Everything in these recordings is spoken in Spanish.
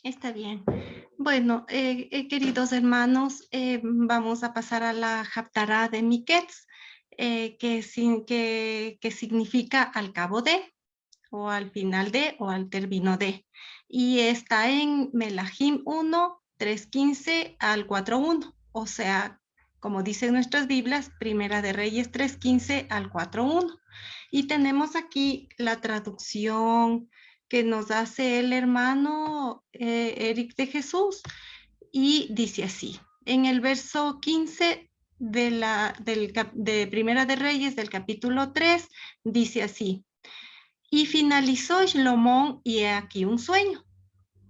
Está bien. Bueno, queridos hermanos, vamos a pasar a la Haftará de Miketz, que significa al cabo de, o al final de, o al término de. Y está en Melahim 1, 3:15 al 4:1. O sea, como dicen nuestras Biblias, Primera de Reyes 3:15 al 4:1. Y tenemos aquí la traducción que nos hace el hermano Eric de Jesús. Y dice así, en el verso 15 de Primera de Reyes, del capítulo 3, dice así: y finalizó Shlomo, y he aquí un sueño.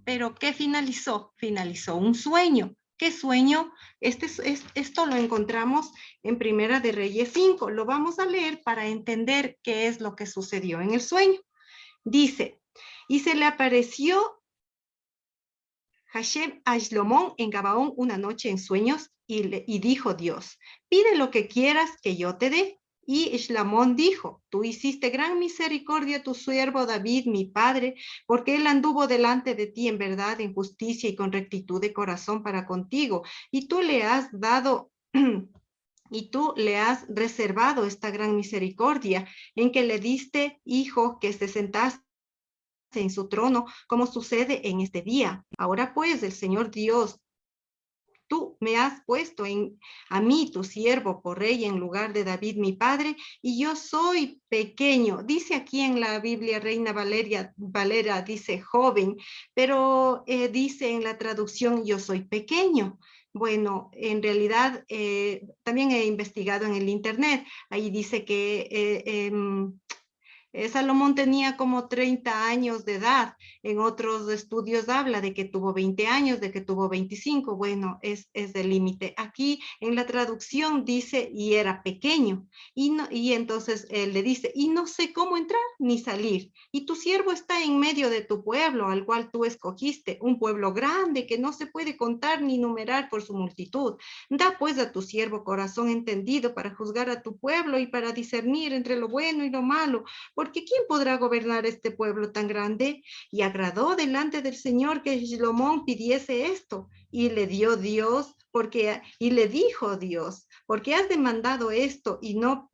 ¿Pero qué finalizó? Finalizó un sueño. ¿Qué sueño? Esto lo encontramos en Primera de Reyes 5. Lo vamos a leer para entender qué es lo que sucedió en el sueño. Dice, y se le apareció Hashem a Shlomo en Gabaón una noche en sueños, y dijo Dios, pide lo que quieras que yo te dé. Y Shlamón dijo, tú hiciste gran misericordia a tu siervo David, mi padre, porque él anduvo delante de ti en verdad, en justicia y con rectitud de corazón para contigo, y tú le has dado y tú le has reservado esta gran misericordia, en que le diste hijo que se sentase en su trono, como sucede en este día. Ahora pues, el Señor Dios, tú me has puesto a mí, tu siervo, por rey en lugar de David, mi padre, y yo soy pequeño. Dice aquí en la Biblia Reina Valera dice joven, pero dice en la traducción yo soy pequeño. Bueno, en realidad también he investigado en el internet. Ahí dice que Salomón tenía como 30 años de edad. En otros estudios habla de que tuvo 20 años, de que tuvo 25. Bueno, es el límite. Aquí en la traducción dice, y era pequeño. Y entonces él le dice, y no sé cómo entrar ni salir. Y tu siervo está en medio de tu pueblo, al cual tú escogiste, un pueblo grande que no se puede contar ni numerar por su multitud. Da pues a tu siervo corazón entendido para juzgar a tu pueblo y para discernir entre lo bueno y lo malo, porque ¿quién podrá gobernar este pueblo tan grande? Y agradó delante del Señor que Shlomo pidiese esto, y le dio Dios, y le dijo Dios, porque has demandado esto y no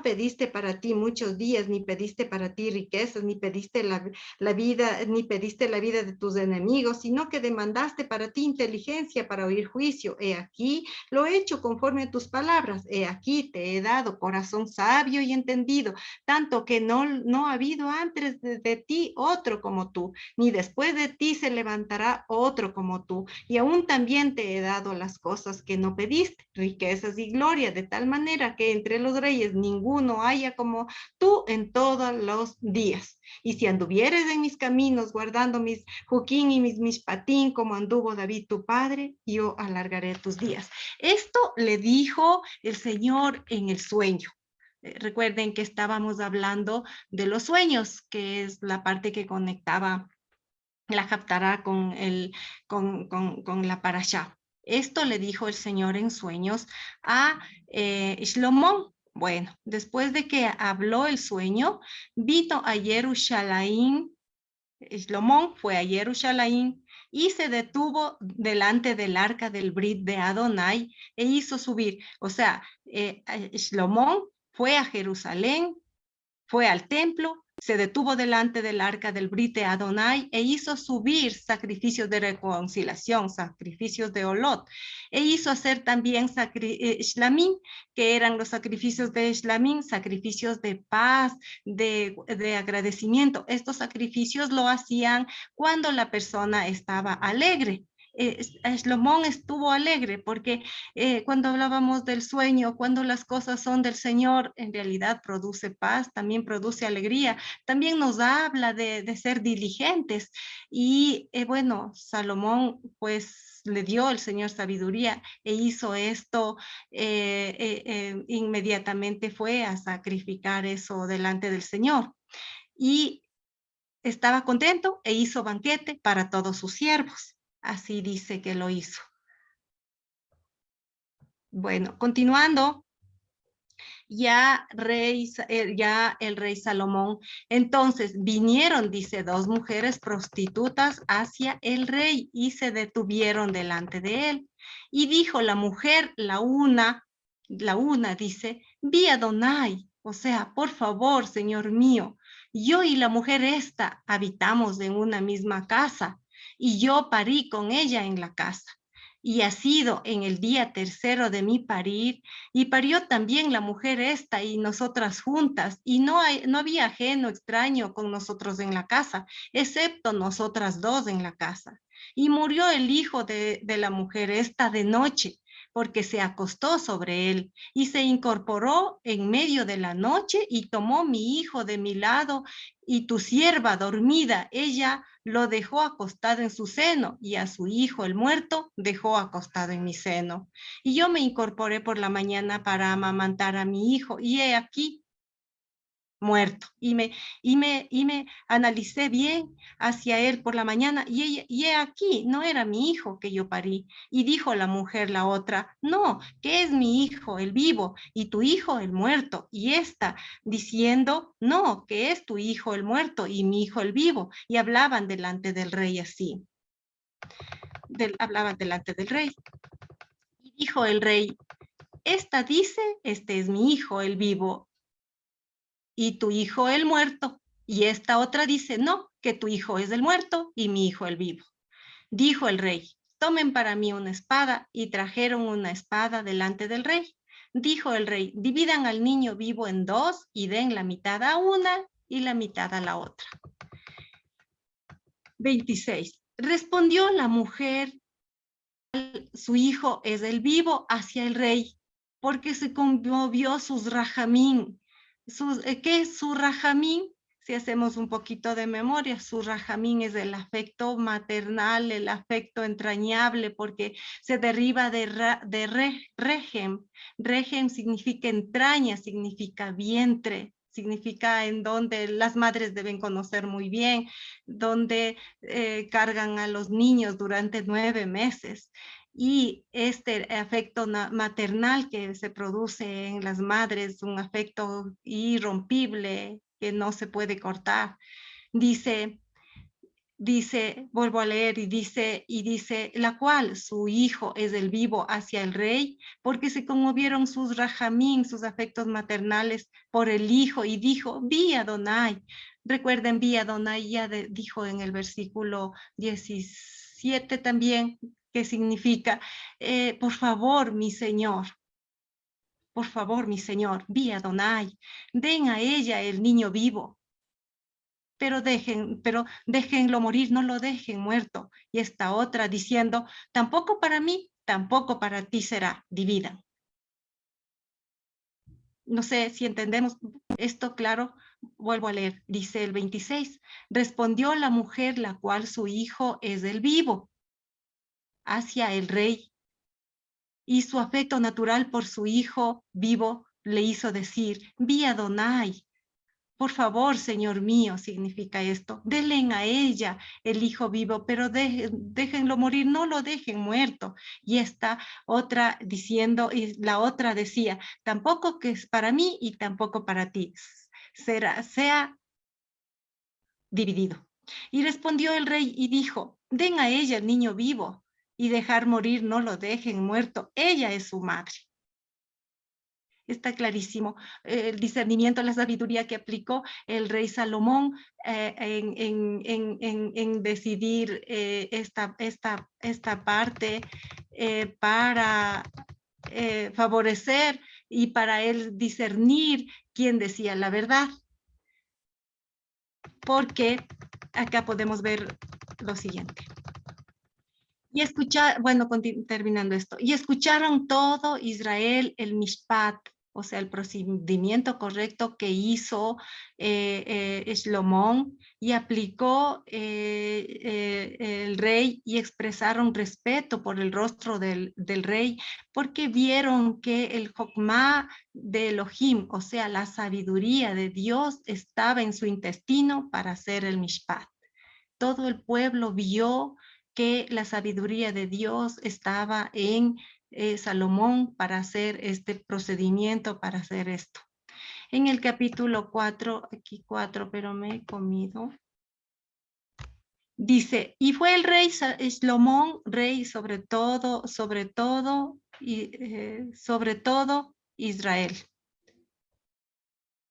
pediste para ti muchos días, ni pediste para ti riquezas, ni pediste la vida, ni pediste la vida de tus enemigos, sino que demandaste para ti inteligencia para oír juicio. He aquí, lo he hecho conforme a tus palabras. He aquí, te he dado corazón sabio y entendido, tanto que no ha habido antes de ti otro como tú, ni después de ti se levantará otro como tú. Y aún también te he dado las cosas que no pediste, riquezas y gloria, de tal manera que entre los reyes ninguno haya como tú en todos los días. Y si anduvieres en mis caminos, guardando mis juquín y mis mishpatín, como anduvo David tu padre, yo alargaré tus días. Esto le dijo el Señor en el sueño. Recuerden que estábamos hablando de los sueños, que es la parte que conectaba la Haftará con la Parashá. Esto le dijo el Señor en sueños a Shlomo. Bueno, después de que habló el sueño, vino a Jerusalén. Shlomo fue a Jerusalén y se detuvo delante del arca del Brit de Adonai e hizo subir. O sea, Shlomo fue a Jerusalén, fue al templo, se detuvo delante del arca del Brit de Adonai e hizo subir sacrificios de reconciliación, sacrificios de olot, e hizo hacer también shlamim, que eran los sacrificios de shlamim, sacrificios de paz, de agradecimiento. Estos sacrificios lo hacían cuando la persona estaba alegre. Shlomo estuvo alegre porque cuando hablábamos del sueño, cuando las cosas son del Señor, en realidad produce paz, también produce alegría, también nos habla de ser diligentes. Y bueno, Salomón pues le dio el Señor sabiduría e hizo esto, inmediatamente fue a sacrificar eso delante del Señor. Y estaba contento e hizo banquete para todos sus siervos. Así dice que lo hizo. Bueno, continuando, ya el rey Salomón. Entonces vinieron, dice, dos mujeres prostitutas hacia el rey y se detuvieron delante de él. Y dijo la mujer, la una, dice, vi a Adonai, o sea, por favor, señor mío, yo y la mujer esta habitamos en una misma casa y yo parí con ella en la casa. Y ha sido en el día tercero de mi parir, y parió también la mujer esta y nosotras juntas, y no había ajeno extraño con nosotros en la casa, excepto nosotras dos en la casa. Y murió el hijo de la mujer esta de noche, porque se acostó sobre él, y se incorporó en medio de la noche, y tomó mi hijo de mi lado, y tu sierva dormida, ella lo dejó acostado en su seno, y a su hijo el muerto dejó acostado en mi seno. Y yo me incorporé por la mañana para amamantar a mi hijo, y he aquí muerto. Y me analicé bien hacia él por la mañana, y he aquí, no era mi hijo que yo parí. Y dijo la mujer, la otra, no, que es mi hijo, el vivo, y tu hijo, el muerto. Y esta diciendo, no, que es tu hijo, el muerto, y mi hijo, el vivo. Y hablaban delante del rey así. Hablaban delante del rey. Y dijo el rey, esta dice, este es mi hijo, el vivo, y tu hijo el muerto. Y esta otra dice, no, que tu hijo es el muerto y mi hijo el vivo. Dijo el rey, tomen para mí una espada, y trajeron una espada delante del rey. Dijo el rey, dividan al niño vivo en dos y den la mitad a una y la mitad a la otra. 26. Respondió la mujer, su hijo es el vivo, hacia el rey, porque se conmovió sus rajamín. ¿Qué es su rajamín? Si hacemos un poquito de memoria, su rajamín es el afecto maternal, el afecto entrañable, porque se deriva de regem. Regem significa entraña, significa vientre, significa en donde las madres deben conocer muy bien, donde cargan a los niños durante 9 meses. Y este afecto maternal que se produce en las madres, un afecto irrompible que no se puede cortar. Dice, vuelvo a leer, y dice, la cual su hijo es el vivo hacia el rey, porque se conmovieron sus rajamín, sus afectos maternales por el hijo, y dijo, vi a Adonai. Recuerden, vi a Adonai, ya dijo en el versículo 17 también, que significa, por favor, mi Señor, vi a Adonai, den a ella el niño vivo, pero déjenlo morir, no lo dejen muerto. Y esta otra diciendo, tampoco para mí, tampoco para ti será, dividan. No sé si entendemos esto, claro. Vuelvo a leer, dice el 26, respondió la mujer, la cual su hijo es el vivo, hacia el rey, y su afecto natural por su hijo vivo le hizo decir, vi a Adonai. Por favor, Señor mío, significa esto, denle a ella el hijo vivo, pero déjenlo morir, no lo dejen muerto. Y esta otra diciendo, y la otra decía, tampoco que es para mí y tampoco para ti, sea dividido. Y respondió el rey y dijo, den a ella el niño vivo, y dejar morir, no lo dejen muerto, ella es su madre. Está clarísimo el discernimiento, la sabiduría que aplicó el rey Salomón en decidir esta parte para favorecer y para él discernir quién decía la verdad. Porque acá podemos ver lo siguiente. Y terminando esto, y escucharon todo Israel el mishpat, o sea, el procedimiento correcto que hizo Shlomo, y aplicó el rey, y expresaron respeto por el rostro del rey, porque vieron que el Jokmah de Elohim, o sea, la sabiduría de Dios, estaba en su intestino para hacer el mishpat. Todo el pueblo vio que la sabiduría de Dios estaba en Salomón para hacer este procedimiento, para hacer esto. En el capítulo 4, aquí 4, pero me he comido. Dice, y fue el rey Salomón, rey sobre todo Israel.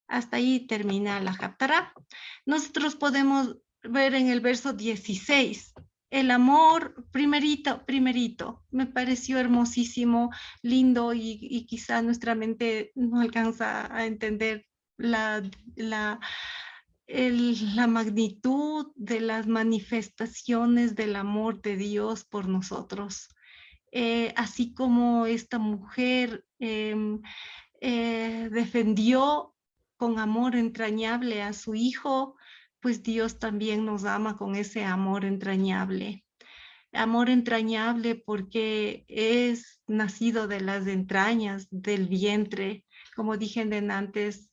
Hasta ahí termina la Haftará. Nosotros podemos ver en el verso 16, el amor primerito, me pareció hermosísimo, lindo y quizá nuestra mente no alcanza a entender la, la, la magnitud de las manifestaciones del amor de Dios por nosotros. Así como esta mujer defendió con amor entrañable a su hijo, pues Dios también nos ama con ese amor entrañable. Amor entrañable porque es nacido de las entrañas, del vientre, como dije antes,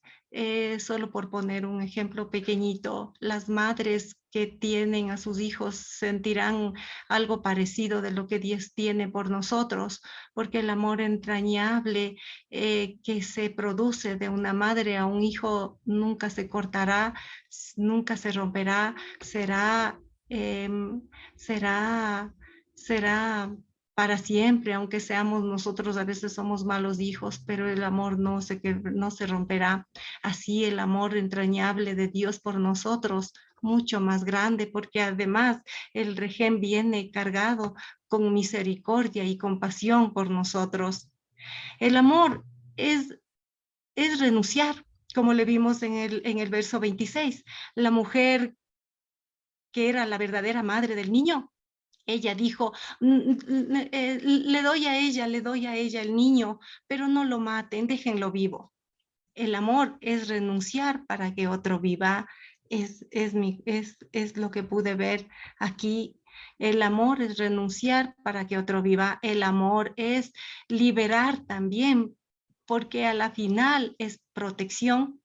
solo por poner un ejemplo pequeñito, las madres que tienen a sus hijos sentirán algo parecido de lo que Dios tiene por nosotros, porque el amor entrañable que se produce de una madre a un hijo nunca se cortará, nunca se romperá, eh, será, será para siempre, aunque seamos nosotros, a veces somos malos hijos, pero el amor no se romperá. Así el amor entrañable de Dios por nosotros, mucho más grande, porque además el regen viene cargado con misericordia y compasión por nosotros. El amor es renunciar, como le vimos en el verso 26. La mujer que era la verdadera madre del niño, ella dijo, le doy a ella el niño, pero no lo maten, déjenlo vivo. El amor es renunciar para que otro viva, es lo que pude ver aquí. El amor es renunciar para que otro viva. El amor es liberar también, porque a la final es protección.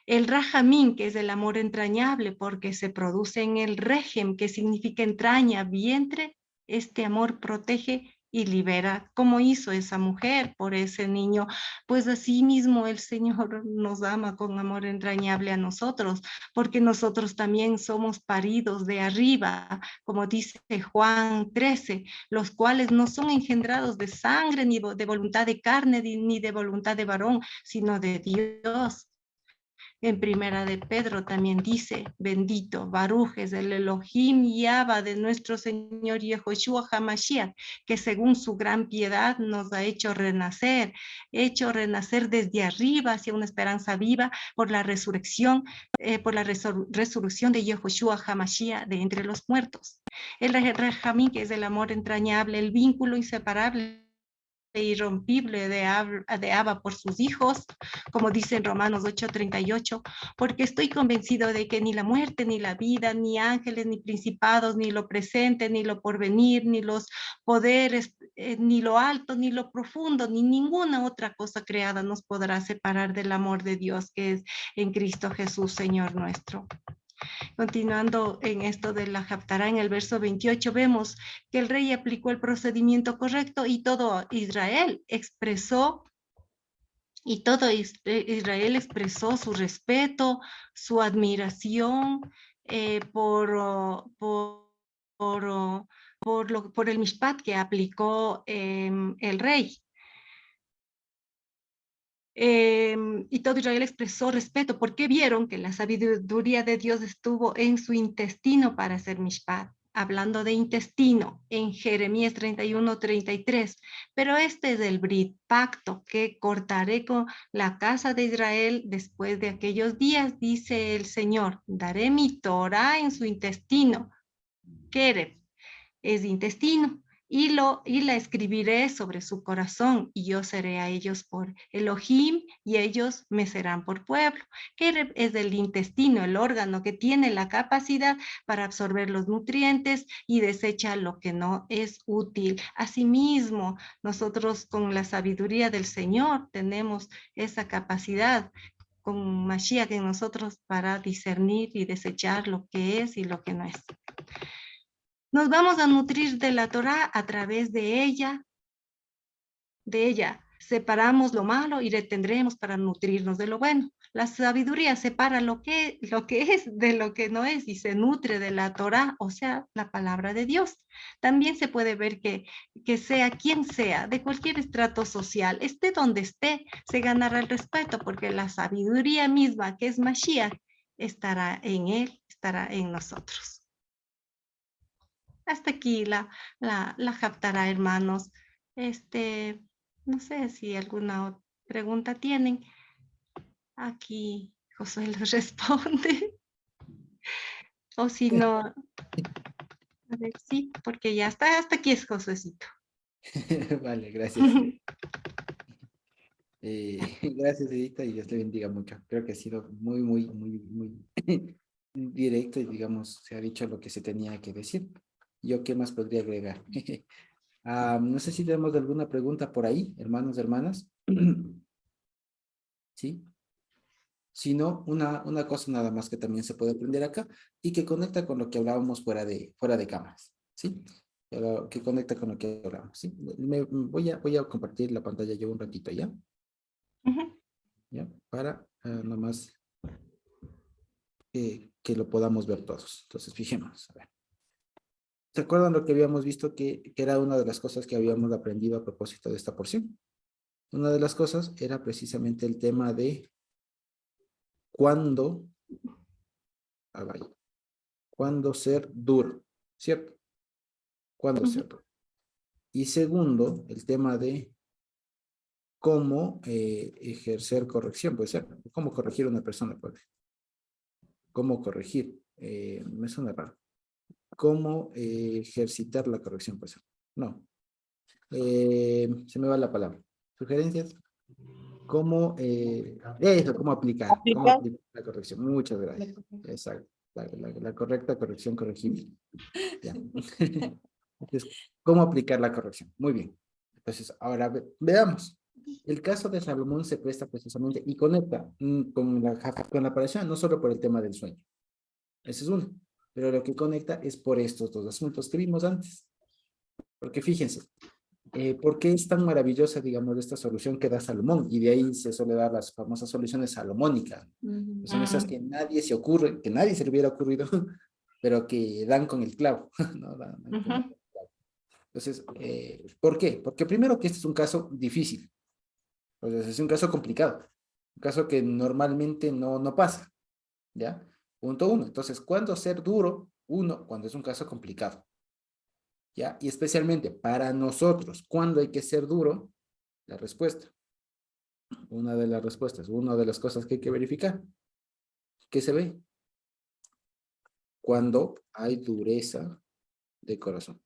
El rajamín, que es el amor entrañable, porque se produce en el régimen, que significa entraña, vientre, este amor protege y libera, como hizo esa mujer por ese niño. Pues así mismo el Señor nos ama con amor entrañable a nosotros, porque nosotros también somos paridos de arriba, como dice Juan 13, los cuales no son engendrados de sangre, ni de voluntad de carne, ni de voluntad de varón, sino de Dios. En primera de Pedro también dice, bendito, Baruch es el Elohim y Abba de nuestro Señor Yehoshua HaMashiach, que según su gran piedad nos ha hecho renacer desde arriba hacia una esperanza viva por la resurrección, resurrección de Yehoshua HaMashiach de entre los muertos. El Rajamín, que es el amor entrañable, el vínculo inseparable irrompible de Abba por sus hijos, como dice en Romanos 8:38, porque estoy convencido de que ni la muerte, ni la vida, ni ángeles, ni principados, ni lo presente, ni lo porvenir, ni los poderes, ni lo alto, ni lo profundo, ni ninguna otra cosa creada nos podrá separar del amor de Dios que es en Cristo Jesús, Señor nuestro. Continuando en esto de la Haftará, en el verso 28, vemos que el rey aplicó el procedimiento correcto y todo Israel expresó su respeto, su admiración por el mishpat que aplicó el rey. Y todo Israel expresó respeto porque vieron que la sabiduría de Dios estuvo en su intestino para hacer mishpat. Hablando de intestino, en Jeremías 31:33, pero este es el Brit, pacto que cortaré con la casa de Israel después de aquellos días, dice el Señor, daré mi Torah en su intestino. Kereb es intestino, y la escribiré sobre su corazón, y yo seré a ellos por Elohim, y ellos me serán por pueblo. Que es el intestino, el órgano que tiene la capacidad para absorber los nutrientes y desecha lo que no es útil. Asimismo, nosotros con la sabiduría del Señor tenemos esa capacidad con Mashiach en nosotros para discernir y desechar lo que es y lo que no es. Nos vamos a nutrir de la Torá a través de ella de ella. Separamos lo malo y retendremos para nutrirnos de lo bueno. La sabiduría separa lo que es de lo que no es y se nutre de la Torá, o sea, la palabra de Dios. También se puede ver que sea quien sea, de cualquier estrato social, esté donde esté, se ganará el respeto porque la sabiduría misma, que es Mashiach, estará en él, estará en nosotros. Hasta aquí la Haftará, hermanos. No sé si alguna pregunta tienen. Aquí Josué les responde. O si no, a ver, sí, porque ya está, hasta aquí es Josuecito. Vale, gracias. Gracias, Edita, y Dios le bendiga mucho. Creo que ha sido muy directo y, digamos, se ha dicho lo que se tenía que decir. ¿Yo qué más podría agregar? No sé si tenemos alguna pregunta por ahí, hermanos, hermanas. ¿Sí? Si no, una cosa nada más que también se puede aprender acá y que conecta con lo que hablábamos fuera de cámaras. ¿Sí? Que conecta con lo que hablábamos. ¿Sí? Voy a compartir la pantalla yo un ratito, ¿ya? ¿Ya? Para nomás que lo podamos ver todos. Entonces, fijémonos. A ver. ¿Se acuerdan lo que habíamos visto que era una de las cosas que habíamos aprendido a propósito de esta porción? Una de las cosas era precisamente el tema de cuándo, cuándo ser duro, ¿cierto? ¿Cuándo ser duro? Y segundo, el tema de cómo ejercer corrección, puede ser, cómo corregir a una persona, puede. Cómo corregir, me suena raro. Cómo ejercitar la corrección, puede ser. No, se me va la palabra. ¿Sugerencias? Cómo aplicar la corrección. Muchas gracias. Exacto. La correcta corrección corregible. Ya. Entonces, ¿cómo aplicar la corrección? Muy bien. Entonces, ahora veamos. El caso de Salomón se presta precisamente y conecta con la pareja, no solo por el tema del sueño. Ese es uno. Pero lo que conecta es por estos dos asuntos que vimos antes. Porque fíjense, ¿por qué es tan maravillosa, digamos, esta solución que da Salomón? Y de ahí se suele dar las famosas soluciones salomónicas. Son esas que nadie se ocurre, que nadie se le hubiera ocurrido, pero que dan con el clavo. ¿No? Dan con el clavo. Entonces, ¿por qué? Porque primero que este es un caso difícil. Entonces, es un caso complicado. Un caso que normalmente no pasa. ¿Ya? Punto uno. Entonces, ¿cuándo ser duro? Uno, cuando es un caso complicado. ¿Ya? Y especialmente para nosotros, ¿cuándo hay que ser duro? La respuesta. Una de las respuestas, una de las cosas que hay que verificar. ¿Qué se ve? Cuando hay dureza de corazón.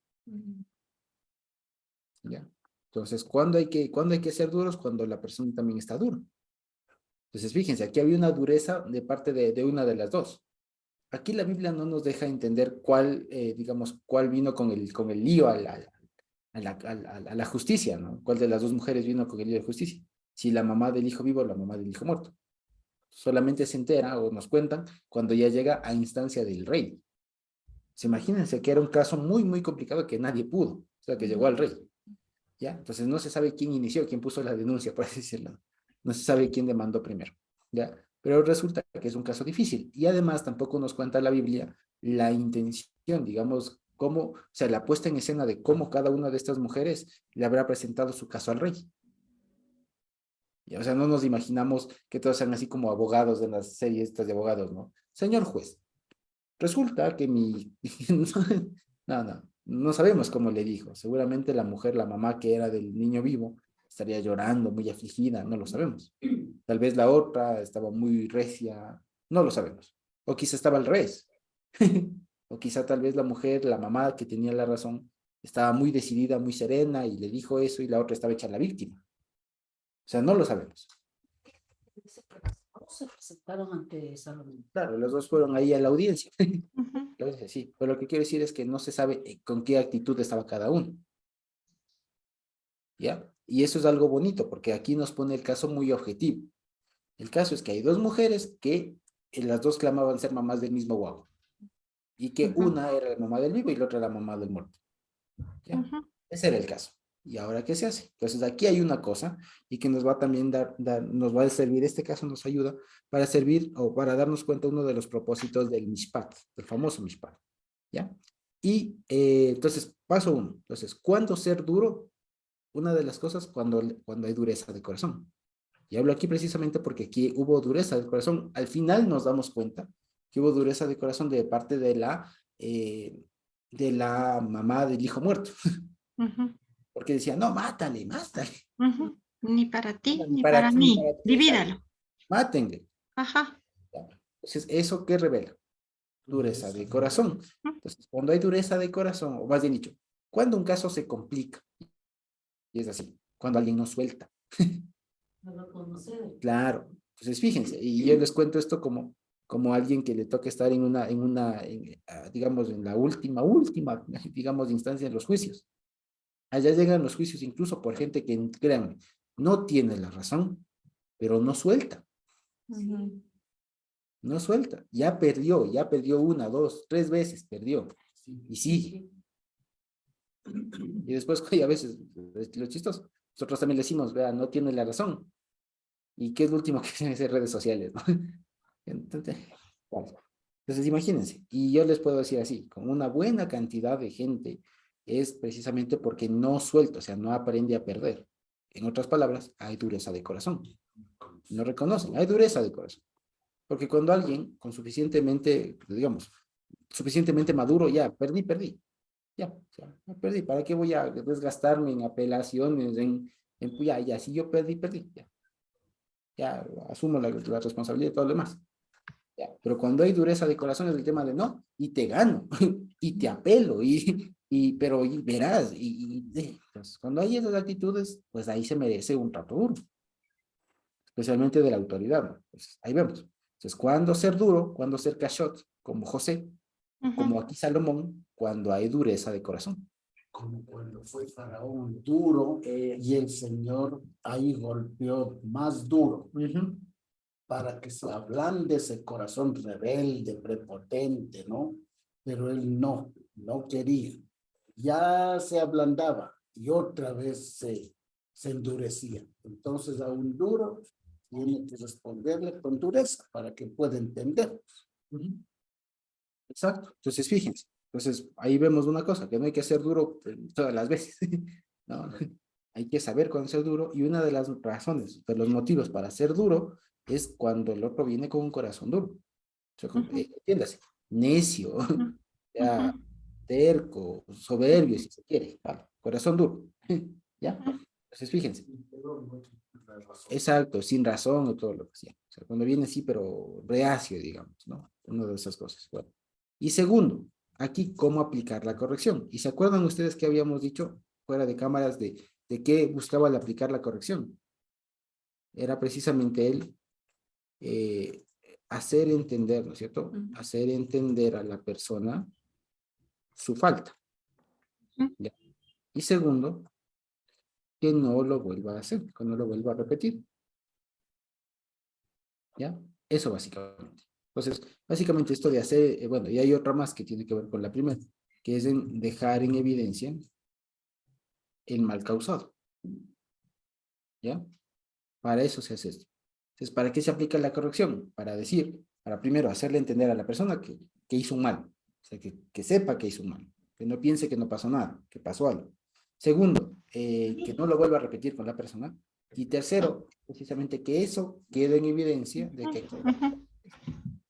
¿Ya? Entonces, ¿cuándo hay que ser duros? Cuando la persona también está dura. Entonces, fíjense, aquí había una dureza de parte de una de las dos. Aquí la Biblia no nos deja entender cuál, digamos, cuál vino con el lío a la justicia, ¿no? ¿Cuál de las dos mujeres vino con el lío de justicia? Si la mamá del hijo vivo o la mamá del hijo muerto. Solamente se entera o nos cuentan cuando ya llega a instancia del rey. Se imagínense que era un caso muy complicado que nadie pudo, o sea, que llegó al rey. ¿Ya? Entonces no se sabe quién inició, quién puso la denuncia, por así decirlo. No se sabe quién demandó primero. ¿Ya? Pero resulta que es un caso difícil. Y además tampoco nos cuenta la Biblia la intención, digamos, cómo, o sea, la puesta en escena de cómo cada una de estas mujeres le habrá presentado su caso al rey. O sea, no nos imaginamos que todos sean así como abogados de las series estas de abogados, ¿no? Señor juez, resulta que mi... no sabemos cómo le dijo. Seguramente la mujer, la mamá que era del niño vivo, estaría llorando, muy afligida, no lo sabemos. Tal vez la otra estaba muy recia, no lo sabemos. O quizá estaba al revés. O quizá tal vez la mujer, la mamá que tenía la razón, estaba muy decidida, muy serena y le dijo eso y la otra estaba hecha la víctima. O sea, no lo sabemos. Se presentaron ante Salomón. Claro, los dos fueron ahí a la audiencia. Entonces, sí, pero lo que quiero decir es que no se sabe con qué actitud estaba cada uno. ¿Ya? Y eso es algo bonito, porque aquí nos pone el caso muy objetivo. El caso es que hay dos mujeres que las dos clamaban ser mamás del mismo guagua. Y que una era la mamá del vivo y la otra la mamá del muerto. ¿Ya? Ese era el caso. ¿Y ahora qué se hace? Entonces aquí hay una cosa y que nos va a también nos va a servir, este caso nos ayuda para servir o para darnos cuenta uno de los propósitos del Mishpat, del famoso Mishpat, ¿ya? Y entonces, paso uno. Entonces, ¿cuándo ser duro? Una de las cosas cuando hay dureza de corazón. Y hablo aquí precisamente porque aquí hubo dureza de corazón. Al final nos damos cuenta que hubo dureza de corazón de parte de la mamá del hijo muerto. Ujú, Porque decía, no, mátale, mátale. ujú. Ni para ti, Ni ni para para ti, ni mí. para ti, exacto. Divídalo. Mátenle. Ajá. Entonces, ¿eso qué revela? Dureza de corazón. Entonces, cuando hay dureza de corazón, o más bien dicho, cuando un caso se complica, y es así, cuando alguien no suelta. No lo conoce. Claro. Entonces, fíjense, y yo les cuento esto como alguien que le toca estar digamos, en la última, digamos, instancia en los juicios. Allá llegan los juicios incluso por gente que, créanme, no tiene la razón, pero no suelta. Ujú. No suelta. Ya perdió una, dos, tres veces, perdió. Y sigue. Y después, a veces, lo chistoso, nosotros también le decimos, vea, no tiene la razón. ¿Y qué es lo último que hacen en redes sociales, no? Entonces, bueno, entonces, imagínense, y yo les puedo decir así, con una buena cantidad de gente, es precisamente porque no suelta, o sea, no aprende a perder. En otras palabras, hay dureza de corazón. No reconocen, hay dureza de corazón. Porque cuando alguien con digamos, suficientemente maduro, ya, perdí. Ya, o sea, ya perdí. ¿Para qué voy a desgastarme en apelaciones, ya, si yo perdí, ya asumo la responsabilidad de todo lo demás. Ya. Pero cuando hay dureza de corazón es el tema de no, y te gano, y te apelo, pero verás, pues, cuando hay esas actitudes, pues ahí se merece un trato duro, especialmente de la autoridad, ¿no? Pues ahí vemos. Entonces, ¿cuándo ser duro? ¿Cuándo ser cachot? Como José, Ujú. como aquí Salomón, cuando hay dureza de corazón. Como cuando fue Faraón duro y el Señor ahí golpeó más duro para que se ablande ese corazón rebelde, prepotente, ¿no? Pero él no quería. Ya se ablandaba y otra vez se endurecía. Entonces a un duro tiene que responderle con dureza para que pueda entender. Exacto. Entonces, fíjense. Entonces, ahí vemos una cosa, que no hay que ser duro todas las veces. No, hay que saber cuándo ser duro y una de las razones, de los motivos para ser duro es cuando el otro viene con un corazón duro. O sea, Ujú. entiéndase, necio, Ujú. ya, terco, soberbio, si se quiere, ¿vale? Corazón duro. ¿Ya? Entonces, fíjense. Exacto, sin razón o todo lo que sea. O sea, cuando viene así, pero reacio, digamos, ¿no? Una de esas cosas. Bueno. Y segundo, aquí, ¿cómo aplicar la corrección? ¿Y se acuerdan ustedes que habíamos dicho fuera de cámaras de qué buscaba al aplicar la corrección? Era precisamente él hacer entender, ¿no es cierto? Hacer entender a la persona su falta. ¿Ya? Y segundo, que no lo vuelva a hacer, que no lo vuelva a repetir. ¿Ya? Eso básicamente. Entonces, básicamente esto de hacer, bueno, y hay otra más que tiene que ver con la primera, que es dejar en evidencia el mal causado. ¿Ya? Para eso se hace esto. Entonces, ¿para qué se aplica la corrección? Para primero hacerle entender a la persona que hizo un mal. O sea, que sepa que hizo un mal. Que no piense que no pasó nada, que pasó algo. Segundo, que no lo vuelva a repetir con la persona. Y tercero, precisamente que eso quede en evidencia de que... Ujú.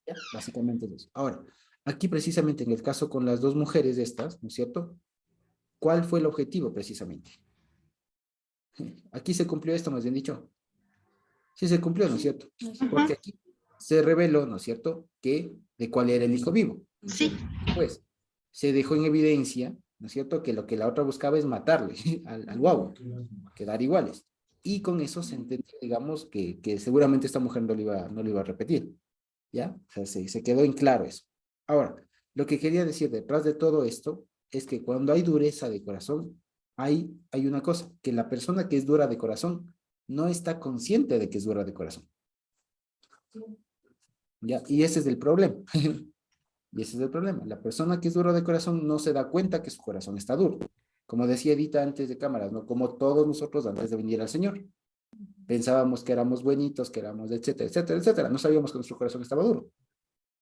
¿Ya? Básicamente es eso. Ahora, aquí precisamente en el caso con las dos mujeres estas, ¿no es cierto? ¿Cuál fue el objetivo precisamente? Aquí se cumplió esto, más bien dicho. Sí se cumplió, ¿no es cierto? Porque aquí se reveló, ¿no es cierto?, que de cuál era el hijo vivo. Sí. Pues se dejó en evidencia, ¿no es cierto?, que lo que la otra buscaba es matarle al guau, quedar iguales. Y con eso se entendió, digamos, que seguramente esta mujer no lo iba a repetir. ¿Ya? O sea, se quedó en claro eso. Ahora, lo que quería decir detrás de todo esto es que cuando hay dureza de corazón, hay una cosa, que la persona que es dura de corazón no está consciente de que es dura de corazón. ¿Ya? Y ese es el problema. Y ese es el problema. La persona que es dura de corazón no se da cuenta que su corazón está duro. como decía Edita antes de cámaras, ¿no? Como todos nosotros antes de venir al Señor. Pensábamos que éramos buenitos, que éramos etcétera, etcétera, etcétera. No sabíamos que nuestro corazón estaba duro.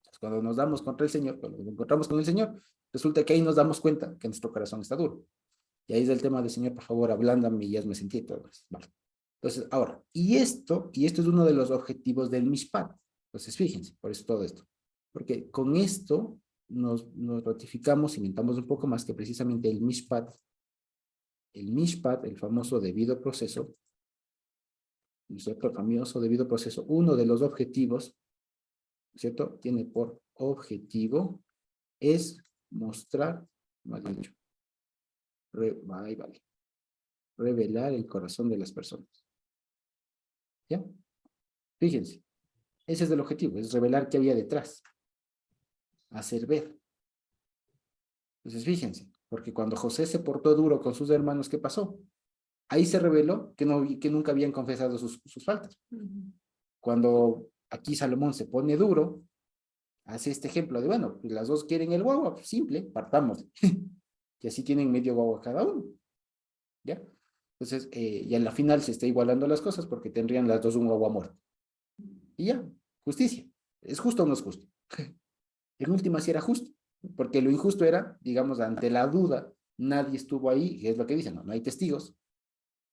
Entonces, cuando nos damos contra el Señor, cuando nos encontramos con el Señor, resulta que ahí nos damos cuenta que nuestro corazón está duro. Y ahí es el tema del Señor, por favor, ablándame y hazme sentir todo eso. Vale. Entonces, ahora, y esto es uno de los objetivos del Mishpat. Entonces, fíjense, por eso todo esto. Porque con esto nos ratificamos, inventamos un poco más que precisamente el Mishpat, el famoso debido proceso, nuestro famoso debido proceso, uno de los objetivos, ¿cierto? Tiene por objetivo es mostrar, mal dicho, revelar el corazón de las personas. ¿Ya? Fíjense, ese es el objetivo, es revelar qué había detrás, hacer ver. Entonces fíjense, porque cuando José se portó duro con sus hermanos, ¿qué pasó? Ahí se reveló que nunca habían confesado sus faltas. Cuando aquí Salomón se pone duro, hace este ejemplo de, bueno, pues las dos quieren el guagua, pues simple, partamos. Y así tienen medio guagua cada uno. ¿Ya? Entonces, y a la final se está igualando las cosas porque tendrían las dos un guagua muerto. Y ya, justicia. ¿Es justo o no es justo? En última sí era justo, porque lo injusto era, digamos, ante la duda, nadie estuvo ahí, y es lo que dicen, no hay testigos.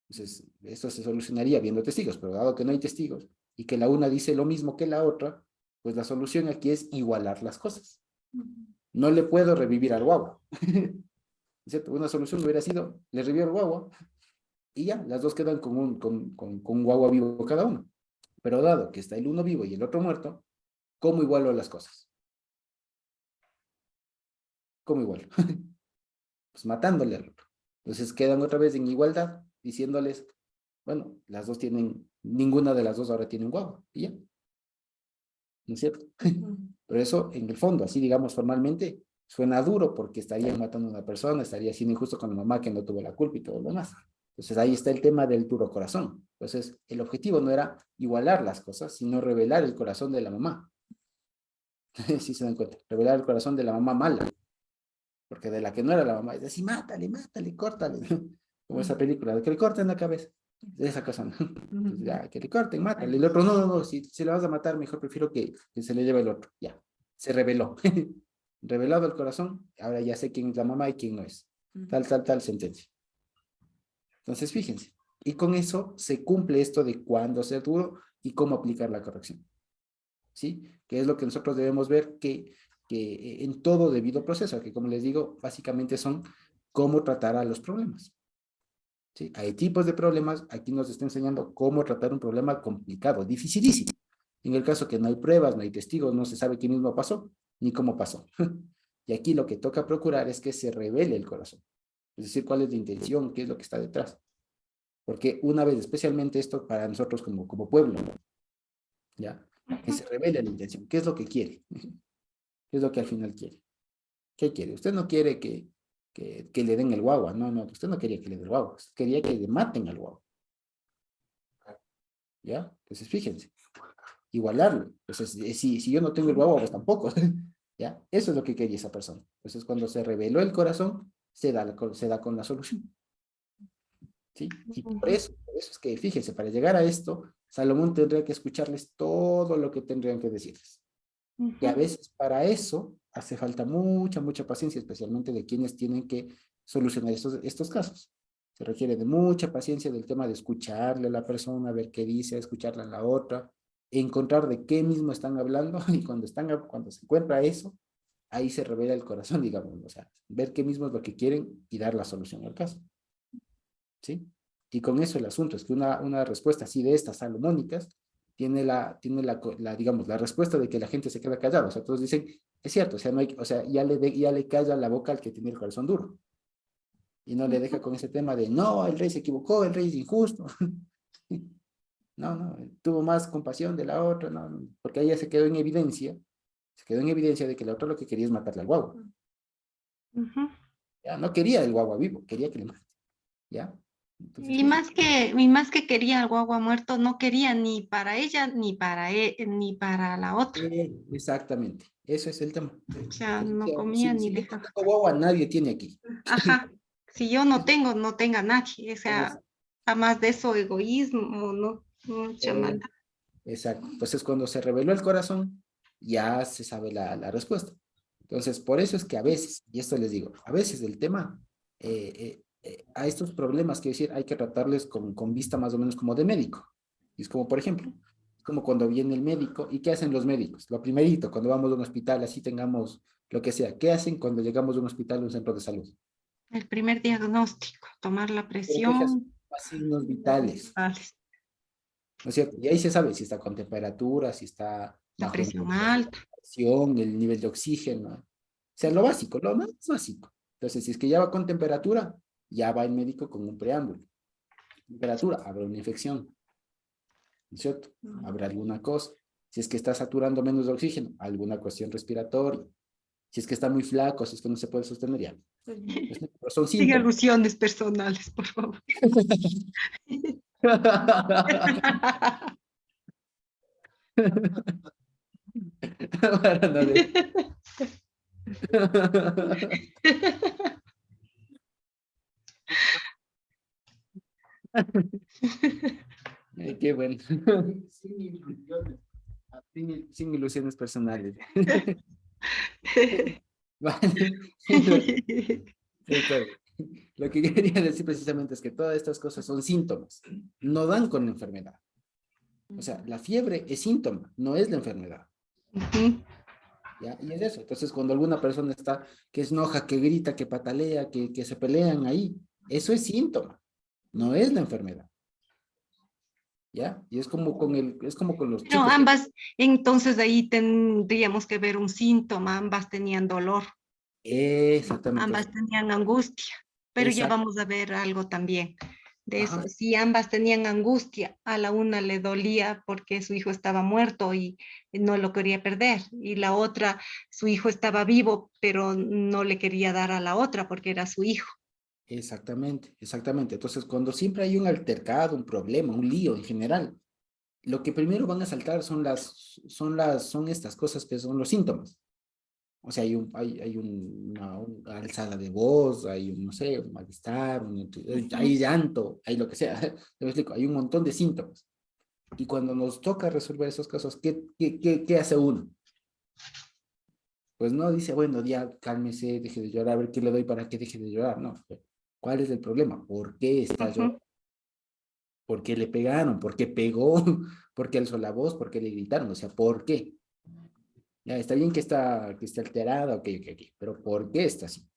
Entonces, esto se solucionaría viendo testigos, pero dado que no hay testigos y que la una dice lo mismo que la otra, pues la solución aquí es igualar las cosas. No le puedo revivir al guagua. ¿Cierto? Una solución hubiera sido, le revivo al guagua y ya, las dos quedan con un guagua vivo cada uno. Pero dado que está el uno vivo y el otro muerto, ¿cómo igualo las cosas? ¿Cómo igualo? Pues matándole al otro. Entonces quedan otra vez en igualdad, diciéndoles, bueno, las dos tienen, ninguna de las dos ahora tiene un guagua, y ya. ¿No es cierto? Pero eso, en el fondo, así digamos formalmente, suena duro porque estarían matando a una persona, estaría siendo injusto con la mamá que no tuvo la culpa y todo lo demás. Entonces ahí está el tema del duro corazón. Entonces el objetivo no era igualar las cosas, sino revelar el corazón de la mamá. Si se dan cuenta, revelar el corazón de la mamá mala. Porque de la que no era la mamá, es decir, mátale, mátale, córtale. Como esa película, de que le corten la cabeza. De esa cosa, ¿no? Entonces, ya, que le corten, mátale. El otro, no, si le vas a matar, mejor prefiero que se le lleve el otro. Ya, se reveló. Revelado el corazón, ahora ya sé quién es la mamá y quién no es. Tal sentencia. Entonces, fíjense. Y con eso se cumple esto de cuándo ser duro y cómo aplicar la corrección. ¿Sí? Que es lo que nosotros debemos ver que en todo debido proceso, que como les digo, básicamente son cómo tratar a los problemas. ¿Sí? Hay tipos de problemas, aquí nos está enseñando cómo tratar un problema complicado, dificilísimo. En el caso que no hay pruebas, no hay testigos, no se sabe quién mismo pasó, ni cómo pasó. Y aquí lo que toca procurar es que se revele el corazón. Es decir, cuál es la intención, qué es lo que está detrás. Porque una vez, especialmente esto para nosotros como pueblo, ¿no? ¿Ya? Que se revele la intención, qué es lo que quiere. ¿Qué es lo que al final quiere? ¿Qué quiere? Usted no quiere que le den el guagua, no, usted no quería que le den el guagua, usted quería que le maten al guagua. ¿Ya? Entonces, fíjense, igualarlo. Entonces, si yo no tengo el guagua, pues tampoco. ¿Ya? Eso es lo que quería esa persona. Entonces, cuando se reveló el corazón, se da con la solución. ¿Sí? Y por eso es que, fíjense, para llegar a esto, Salomón tendría que escucharles todo lo que tendrían que decirles. Y a veces para eso hace falta mucha paciencia, especialmente de quienes tienen que solucionar estos casos. Se requiere de mucha paciencia del tema de escucharle a la persona, ver qué dice, escucharla a la otra, encontrar de qué mismo están hablando, y cuando se encuentra eso, ahí se revela el corazón, digamos, o sea, ver qué mismo es lo que quieren y dar la solución al caso. ¿Sí? Y con eso el asunto es que una respuesta así de estas salomónicas tiene digamos, la respuesta de que la gente se queda callada. O sea, todos dicen, es cierto, o sea, ya le calla la boca al que tiene el corazón duro. Y no le deja con ese tema de, no, el rey se equivocó, el rey es injusto. No, tuvo más compasión de la otra, no, porque ella se quedó en evidencia de que la otra lo que quería es matarle al guagua. Ya, no quería el guagua vivo, quería que le mate. ¿Ya? Entonces, Y más que quería al guagua muerto, no quería ni para ella, ni para ni para la otra. exactamente, eso es el tema. O sea, Entonces, no comía si ni yo no dejaba. tengo guagua, nadie tiene aquí. Ajá, Si yo no tengo, no tenga nadie. O sea, además de eso, egoísmo, no, mucha maldad. Exacto. Entonces, cuando se reveló el corazón, ya se sabe la respuesta. Entonces, por eso es que a veces, y esto les digo, a veces el tema, a estos problemas, quiero decir, hay que tratarles con vista más o menos como de médico. Y es como, por ejemplo, es como cuando viene el médico, ¿y qué hacen los médicos? Lo primerito, cuando vamos a un hospital, así tengamos lo que sea, ¿qué hacen cuando llegamos a un hospital o un centro de salud? El primer diagnóstico, tomar la ¿Pero qué se hace? presión. Signos vitales, Vale, ¿no es cierto? Y ahí se sabe si está con temperatura, si está la bajo presión alta. presión, el nivel de oxígeno. O sea, lo básico, lo más básico. Entonces, si es que ya va con temperatura, ya va el médico con un preámbulo. Temperatura, habrá una infección, ¿no es cierto? Habrá alguna cosa. Si es que está saturando menos de oxígeno, alguna cuestión respiratoria. Si es que está muy flaco, si es que no se puede sostener, ya. Pero son Sin síntomas. alusiones personales, por favor. Para no de- Qué bueno. Sin ilusiones. Sin ilusiones personales. Vale. Está bien. Lo que quería decir precisamente es que todas estas cosas son síntomas, no dan con la enfermedad. O sea, la fiebre es síntoma, no es la enfermedad. Ujú. ¿Ya? Y es eso. Entonces, cuando alguna persona está que es enoja, que grita, que patalea, que se pelean ahí, eso es síntoma, no es la enfermedad. ¿Ya? Y es como con los Pero chicos. ambas, entonces ahí tendríamos que ver un síntoma, ambas tenían dolor, Exactamente eso. ambas tenían angustia, pero ya Exacto. vamos a ver algo también de eso. Ajá. Si ambas tenían angustia, a la una le dolía porque su hijo estaba muerto y no lo quería perder, y la otra, su hijo estaba vivo, pero no le quería dar a la otra porque era su hijo. Exactamente, exactamente. Entonces, cuando siempre hay un altercado, un problema, un lío en general, lo que primero van a saltar son estas cosas que son los síntomas. O sea, hay una alzada de voz, hay un, no sé, un malestar, hay llanto, hay lo que sea. Te explico, hay un montón de síntomas. Y cuando nos toca resolver esos casos, ¿qué hace uno? Pues no dice, bueno, ya cálmese, deje de llorar, a ver qué le doy para que deje de llorar. No. ¿Cuál es el problema? ¿Por qué está llorando? Ujú. ¿Por qué le pegaron? ¿Por qué pegó? ¿Por qué alzó la voz? ¿Por qué le gritaron? O sea, ¿por qué? Ya, está bien que esté alterada, ok, pero ¿por qué está así?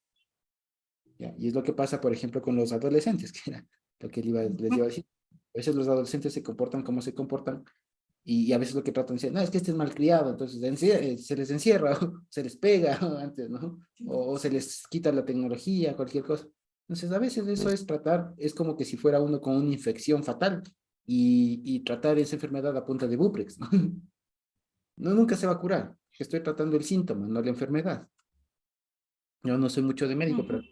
Ya, y es lo que pasa, por ejemplo, con los adolescentes, que era lo que les iba a decir. A veces los adolescentes se comportan como se comportan y a veces lo que tratan de decir, no, es que este es malcriado, entonces se les encierra, o se les pega antes, ¿no? O se les quita la tecnología, cualquier cosa. Entonces, a veces eso es tratar, es como que si fuera uno con una infección fatal y tratar esa enfermedad a punta de Buprex, ¿no? No, nunca se va a curar. Estoy tratando el síntoma, no la enfermedad. Yo no soy mucho de médico, Ujú. pero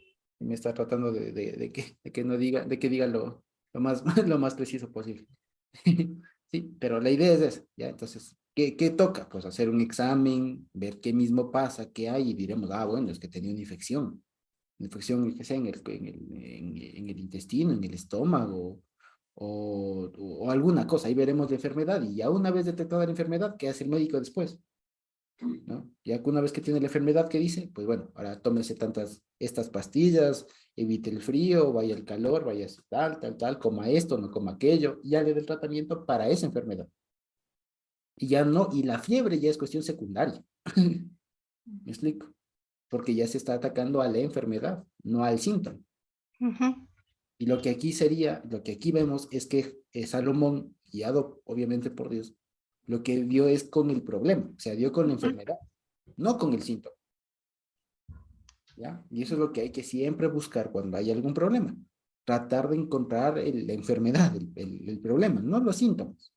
me está tratando de que no diga, de que diga lo más, lo más preciso posible. Sí, pero la idea es esa, ¿ya? Entonces, ¿qué toca? Pues hacer un examen, ver qué mismo pasa, qué hay, y diremos, ah, bueno, es que tenía una infección, que sea, en el intestino, en el estómago, o alguna cosa, ahí veremos la enfermedad, y ya una vez detectada la enfermedad, ¿qué hace el médico después? ¿No? Ya que una vez que tiene la enfermedad, ¿qué dice? Pues bueno, ahora tómese estas pastillas, evite el frío, vaya el calor, vaya tal, coma esto, no coma aquello, y ya le dé el tratamiento para esa enfermedad. Y ya no, y la fiebre ya es cuestión secundaria. ¿Me explico? Porque ya se está atacando a la enfermedad, no al síntoma. Ujú. Y lo que aquí vemos es que Salomón, guiado obviamente por Dios, lo que dio es con el problema, o sea, dio con la enfermedad, no con el síntoma. ¿Ya? Y eso es lo que hay que siempre buscar cuando hay algún problema. Tratar de encontrar la enfermedad, el problema, no los síntomas.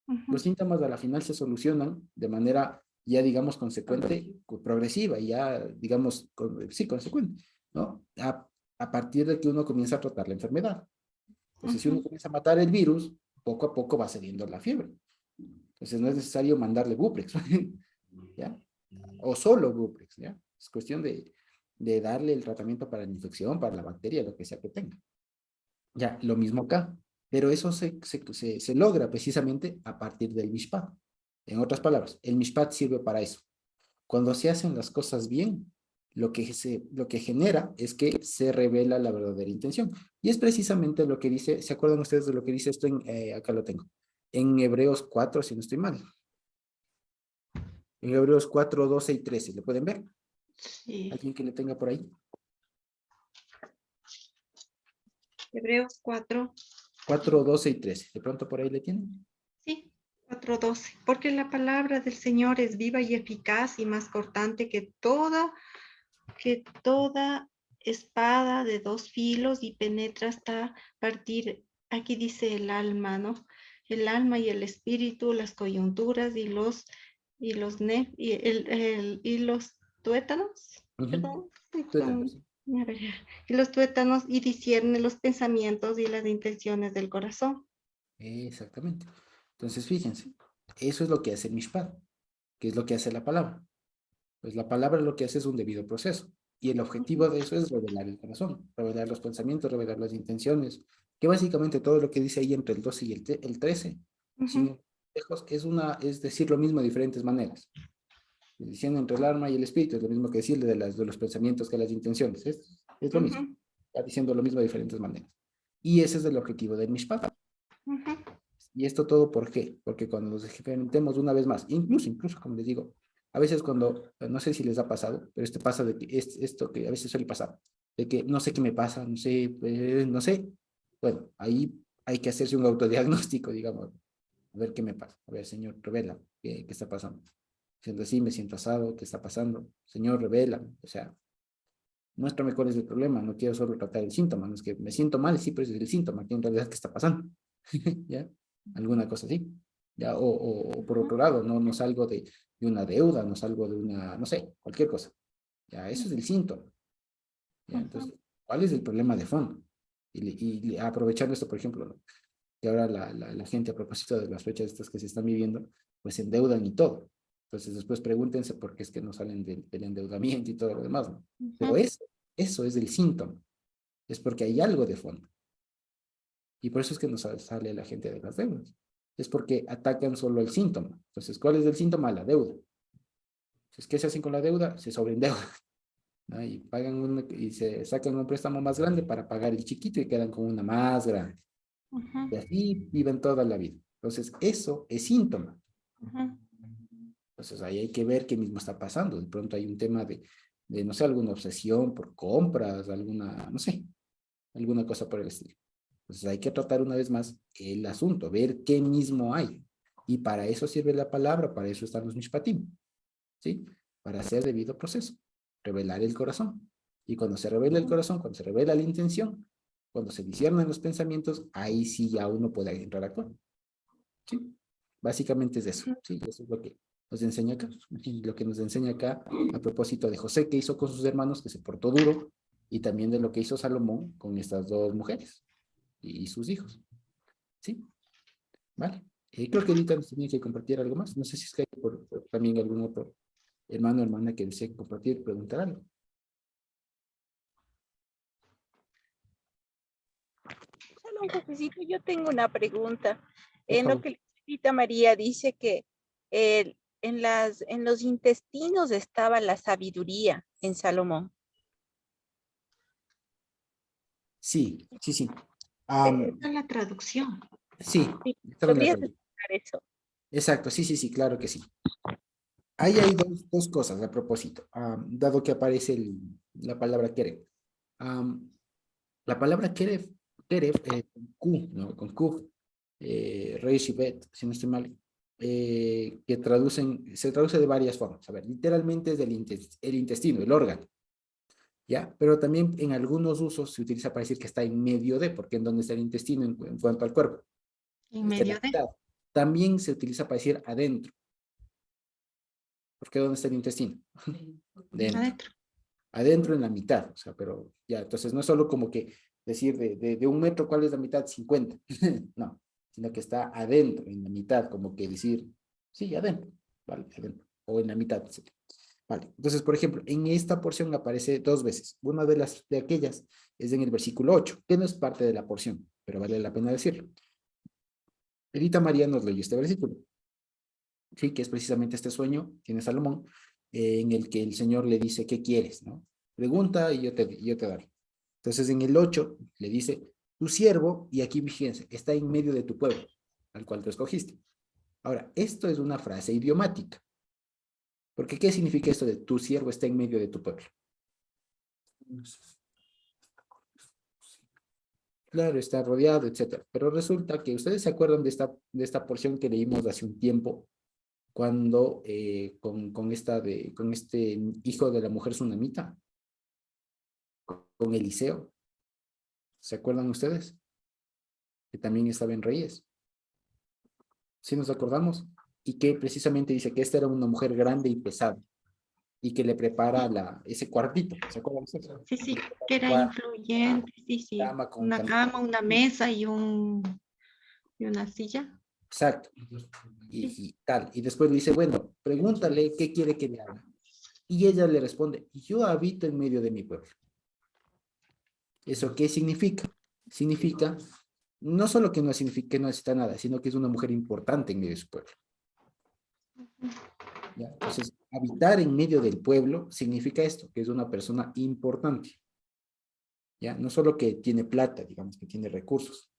Los Ujú. síntomas a la final se solucionan de manera ya, digamos, consecuente, progresiva, ya, digamos, sí, consecuente, ¿no? A partir de que uno comienza a tratar la enfermedad. Entonces, si uno Ujú. comienza a matar el virus, poco a poco va cediendo la fiebre. Entonces, no es necesario mandarle Buprex, ¿ya? O solo Buprex, ¿ya? Es cuestión de, digamos, controlar la enfermedad. Entonces, si uno comienza a matar el virus, poco a poco va cediendo la fiebre. Entonces, no es necesario mandarle Buprex, ¿ya? O solo Buprex, ¿ya? Es cuestión de, digamos, controlar la enfermedad. de darle el tratamiento para la infección, para la bacteria, lo que sea que tenga. Ya, lo mismo acá, pero eso se logra precisamente a partir del mishpat. En otras palabras, el mishpat sirve para eso. Cuando se hacen las cosas bien, lo que genera es que se revela la verdadera intención. Y es precisamente lo que dice, ¿se acuerdan ustedes de lo que dice esto? Acá lo tengo. En Hebreos 4, si no estoy mal. En Hebreos 4, 12 y 13, ¿lo pueden ver? Sí. ¿Alguien que le tenga por ahí? Hebreos 4. 4, 12 y 13. ¿De pronto por ahí le tienen? Sí, 4:12. Porque la palabra del Señor es viva y eficaz y más cortante que toda espada de dos filos y penetra hasta partir, aquí dice el alma, ¿no? El alma y el espíritu, las coyunturas y los y los tuétanos, perdón, Tuétanos. a ver, y los tuétanos y discierne los pensamientos y las intenciones del corazón. Exactamente. Entonces, fíjense, eso es lo que hace el mishpat, que es lo que hace la palabra. Pues la palabra lo que hace es un debido proceso. Y el objetivo de eso es revelar el corazón, revelar los pensamientos, revelar las intenciones, que básicamente todo lo que dice ahí entre el 12 y el 13, sin ir lejos, es decir lo mismo de diferentes maneras. Diciendo entre el alma y el espíritu, es lo mismo que decirle de los pensamientos que las intenciones. Es lo mismo. Está diciendo lo mismo de diferentes maneras. Y ese es el objetivo del mishpat. ¿Y esto todo por qué? Porque cuando nos experimentemos una vez más, incluso como les digo, a veces cuando, no sé si les ha pasado, pero esto pasa de que esto que a veces suele pasar, de que no sé qué me pasa, no sé, no sé. Bueno, ahí hay que hacerse un autodiagnóstico, digamos, a ver qué me pasa. A ver, Señor, revela qué está pasando. Siendo así, me siento asado, ¿qué está pasando? Señor, revela. O sea, muéstrame cuál es el problema, no quiero solo tratar el síntoma, no es que me siento mal, sí, pero es el síntoma, que en realidad qué está pasando. ¿Ya? Alguna cosa así. ¿Ya? O por otro lado, no salgo de una deuda, no salgo de una, no sé, cualquier cosa. Ya, eso es el síntoma. ¿Ya? Entonces, ¿cuál es el problema de fondo? Y aprovechando esto, por ejemplo, ¿no? Que ahora la gente, a propósito de las fechas estas que se están viviendo, pues se endeudan y todo. Entonces, después pregúntense por qué es que no salen del endeudamiento y todo lo demás, ¿no? Pero eso es el síntoma. Es porque hay algo de fondo. Y por eso es que no sale la gente de las deudas. Es porque atacan solo el síntoma. Entonces, ¿cuál es el síntoma? La deuda. Entonces, ¿qué se hacen con la deuda? Se sobreendeudan, ¿no? Y y se sacan un préstamo más grande para pagar el chiquito y quedan con una más grande. Y así viven toda la vida. Entonces, eso es síntoma. Entonces, ahí hay que ver qué mismo está pasando. De pronto hay un tema no sé, alguna obsesión por compras, no sé, alguna cosa por el estilo. Entonces hay que tratar una vez más el asunto, ver qué mismo hay. Y para eso sirve la palabra, para eso están los mishpatim, ¿sí? Para hacer debido proceso, revelar el corazón. Y cuando se revela el corazón, cuando se revela la intención, cuando se disciernen los pensamientos, ahí sí ya uno puede entrar a actuar, ¿sí? Básicamente es eso, ¿sí? Eso es lo que nos enseña acá. Y lo que nos enseña acá a propósito de José, que hizo con sus hermanos, que se portó duro, y también de lo que hizo Salomón con estas dos mujeres y sus hijos. ¿Sí? Vale. Creo que ahorita nos tenía que compartir algo más. No sé si es que hay también algún otro hermano o hermana que desee compartir, preguntar algo. Solo un poquito, yo tengo una pregunta. Por En lo favor. que la señorita María dice que en los intestinos estaba la sabiduría en Salomón. Sí, sí, sí. Esta es la traducción. Sí, ¿Sí? estaba en la ¿Podrías traducción. explicar eso? Exacto, sí, sí, sí, claro que sí. Ahí hay dos cosas a propósito, dado que aparece la palabra Keref. La palabra Keref, con Q, ¿no? Con Q, Reish y Bet, si no estoy mal, se traduce de varias formas. A ver, literalmente es el intestino, el órgano, ¿ya? Pero también en algunos usos se utiliza para decir que está en medio de, porque en donde está el intestino en cuanto al cuerpo. En Está en la medio de. mitad. También se utiliza para decir adentro. ¿Porque dónde está el intestino? Dentro. Adentro. Adentro en la mitad, o sea, pero ya, entonces no es solo como que decir de 1 metro cuál es la mitad, 50, no, sino que está adentro, en la mitad, como que decir, sí, adentro, vale, adentro, o en la mitad, etc. Vale, entonces, por ejemplo, en esta porción aparece 2 veces. Una de aquellas es en el versículo 8, que no es parte de la porción, pero vale la pena decirlo. Edita María nos leyó este versículo, sí, que es precisamente este sueño, tiene Salomón, en el que el Señor le dice, ¿qué quieres? ¿No? Pregunta y yo te daré. Entonces, en el 8 le dice, tu siervo, y aquí fíjense, está en medio de tu pueblo, al cual tú escogiste. Ahora, esto es una frase idiomática. Porque, ¿qué significa esto de tu siervo está en medio de tu pueblo? Claro, está rodeado, etcétera. Pero resulta que ustedes se acuerdan de esta porción que leímos hace un tiempo, cuando con este hijo de la mujer sunamita, con Eliseo. ¿Se acuerdan ustedes? Que también estaba en Reyes. ¿Sí nos acordamos? Y que precisamente dice que esta era una mujer grande y pesada, y que le prepara ese cuartito. ¿Se acuerdan ustedes? Sí, sí, que era influyente, sí, sí. Cama con Una cama, una mesa y una silla. Exacto. Y tal. Y después le dice, bueno, pregúntale qué quiere que le haga. Y ella le responde, yo habito en medio de mi pueblo. ¿Eso qué significa? Significa, no solo que no significa que no necesita nada, sino que es una mujer importante en medio de su pueblo. ¿Ya? Entonces, habitar en medio del pueblo significa esto, que es una persona importante. ¿Ya? No solo que tiene plata, digamos, que tiene recursos,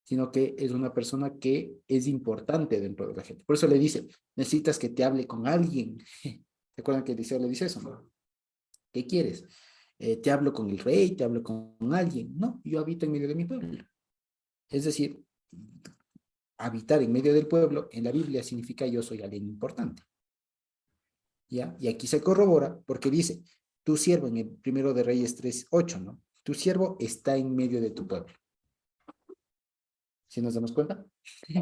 sino que es una persona que es importante dentro de la gente. Por eso le dice, necesitas que te hable con alguien. ¿Se acuerdan que Eliseo le dice eso, no? ¿Qué quieres? Te hablo con el rey, te hablo con alguien. No, yo habito en medio de mi pueblo. Es decir, habitar en medio del pueblo en la Biblia significa yo soy alguien importante. ¿Ya? Y aquí se corrobora porque dice, tu siervo en el primero de Reyes 3:8, ¿no? Tu siervo está en medio de tu pueblo. ¿Sí nos damos cuenta? ¿Sí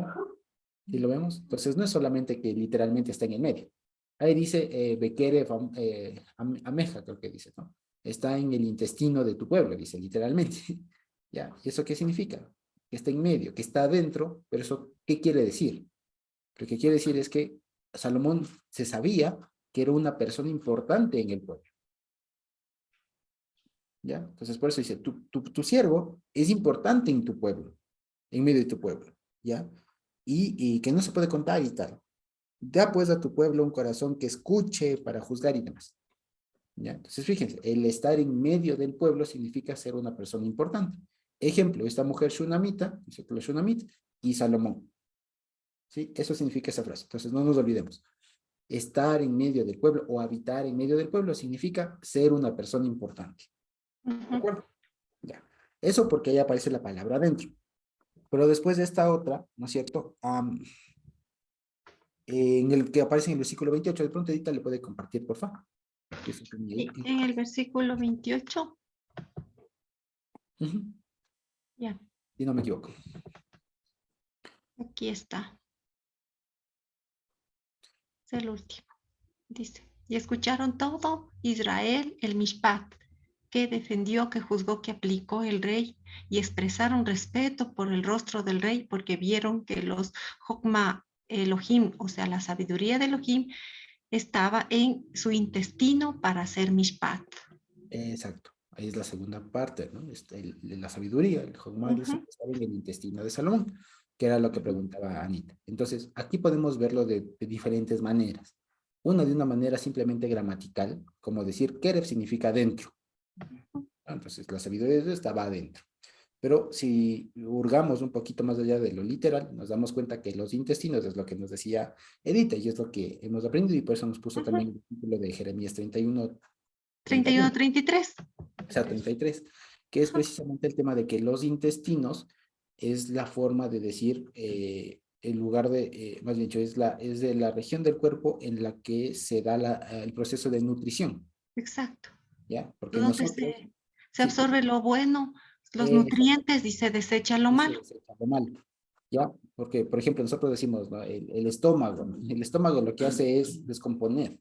lo vemos? Entonces no es solamente que literalmente está en el medio. Ahí dice Bekere Ameja, creo que dice, ¿no? Está en el intestino de tu pueblo, dice literalmente. ¿Ya? ¿Y eso qué significa? Que está en medio, que está adentro, pero eso, ¿qué quiere decir? Lo que quiere decir es que Salomón se sabía que era una persona importante en el pueblo. ¿Ya? Entonces por eso dice, tu siervo es importante en tu pueblo, en medio de tu pueblo, ¿ya? Y que no se puede contar y tal. Da pues a tu pueblo un corazón que escuche para juzgar y demás. ¿Ya? Entonces fíjense, el estar en medio del pueblo significa ser una persona importante. Ejemplo, esta mujer shunamita, dice que la shunamita, y Salomón. ¿Sí? Eso significa esa frase. Entonces no nos olvidemos. Estar en medio del pueblo o habitar en medio del pueblo significa ser una persona importante. ¿De acuerdo? Ya. Eso porque ahí aparece la palabra adentro. Pero después de esta otra, ¿no es cierto? En el que aparece en el versículo 28, de pronto Edita le puede compartir, por favor. En el versículo 28. Ya. Si no me equivoco. Aquí está. Es el último. Dice, y escucharon todo Israel el Mishpat, que defendió, que juzgó, que aplicó el rey, y expresaron respeto por el rostro del rey, porque vieron que los Jokma Elohim, o sea, la sabiduría de Elohim, estaba en su intestino para hacer Mishpat. Exacto. Ahí es la segunda parte, ¿no? La sabiduría, el Jogma estaba en el intestino de Salomón, que era lo que preguntaba Anita. Entonces, aquí podemos verlo de diferentes maneras. Una de una manera simplemente gramatical, como decir, Keref significa dentro. Entonces, la sabiduría de Dios estaba adentro. Pero si hurgamos un poquito más allá de lo literal, nos damos cuenta que los intestinos es lo que nos decía Edita, y es lo que hemos aprendido, y por eso nos puso también el título de Jeremías 31. 31, 33. O sea, 33, que es precisamente el tema de que los intestinos es la forma de decir, el lugar de, más bien dicho, es de la región del cuerpo en la que se da el proceso de nutrición. Exacto. ¿Ya? Porque Donde nosotros... se absorbe lo bueno, los nutrientes, y se desecha lo malo. Se desecha lo malo. ¿Ya? Porque, por ejemplo, nosotros decimos, ¿no? El estómago, ¿no? El estómago lo que hace es descomponer.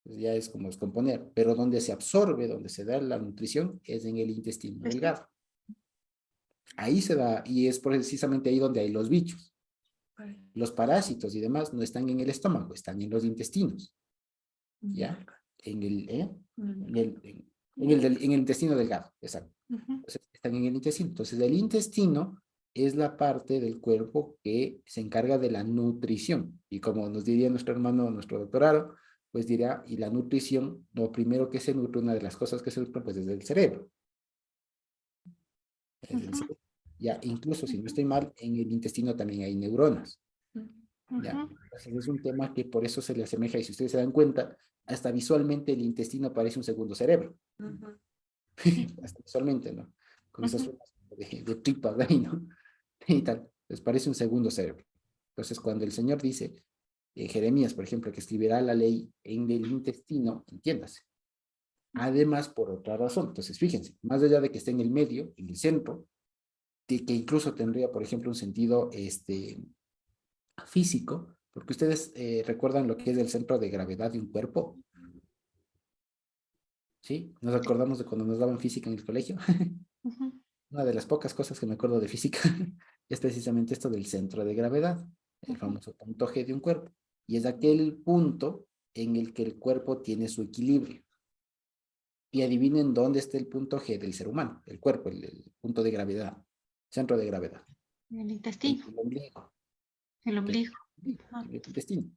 Pues ya es como descomponer, pero donde se absorbe, donde se da la nutrición, es en el intestino delgado. Ahí se da, y es precisamente ahí donde hay los bichos. Los parásitos y demás no están en el estómago, están en los intestinos. ¿Ya? en el intestino delgado, exacto. Entonces, están en el intestino. Entonces, el intestino es la parte del cuerpo que se encarga de la nutrición. Y como nos diría nuestro hermano, nuestro doctorado, pues dirá, y la nutrición, lo primero que se nutre, una de las cosas que se nutre, pues es del cerebro. Es del cerebro. Ya, incluso si no estoy mal, en el intestino también hay neuronas. Ya, entonces es un tema que por eso se le asemeja, y si ustedes se dan cuenta, hasta visualmente el intestino parece un segundo cerebro. Hasta visualmente, ¿no? Con esas formas de tripas de ahí, ¿no? Y tal, les parece un segundo cerebro. Entonces, cuando el Señor dice, Jeremías, por ejemplo, que escribirá la ley en el intestino, entiéndase. Además, por otra razón. Entonces, fíjense, más allá de que esté en el medio, en el centro, de que incluso tendría, por ejemplo, un sentido físico, porque ustedes recuerdan lo que es el centro de gravedad de un cuerpo, ¿sí? Nos acordamos de cuando nos daban física en el colegio. Una de las pocas cosas que me acuerdo de física es precisamente esto del centro de gravedad, el famoso punto G de un cuerpo. Y es aquel punto en el que el cuerpo tiene su equilibrio. Y adivinen dónde está el punto G del ser humano, el cuerpo, el punto de gravedad, centro de gravedad. El intestino. El ombligo. El ombligo. El intestino.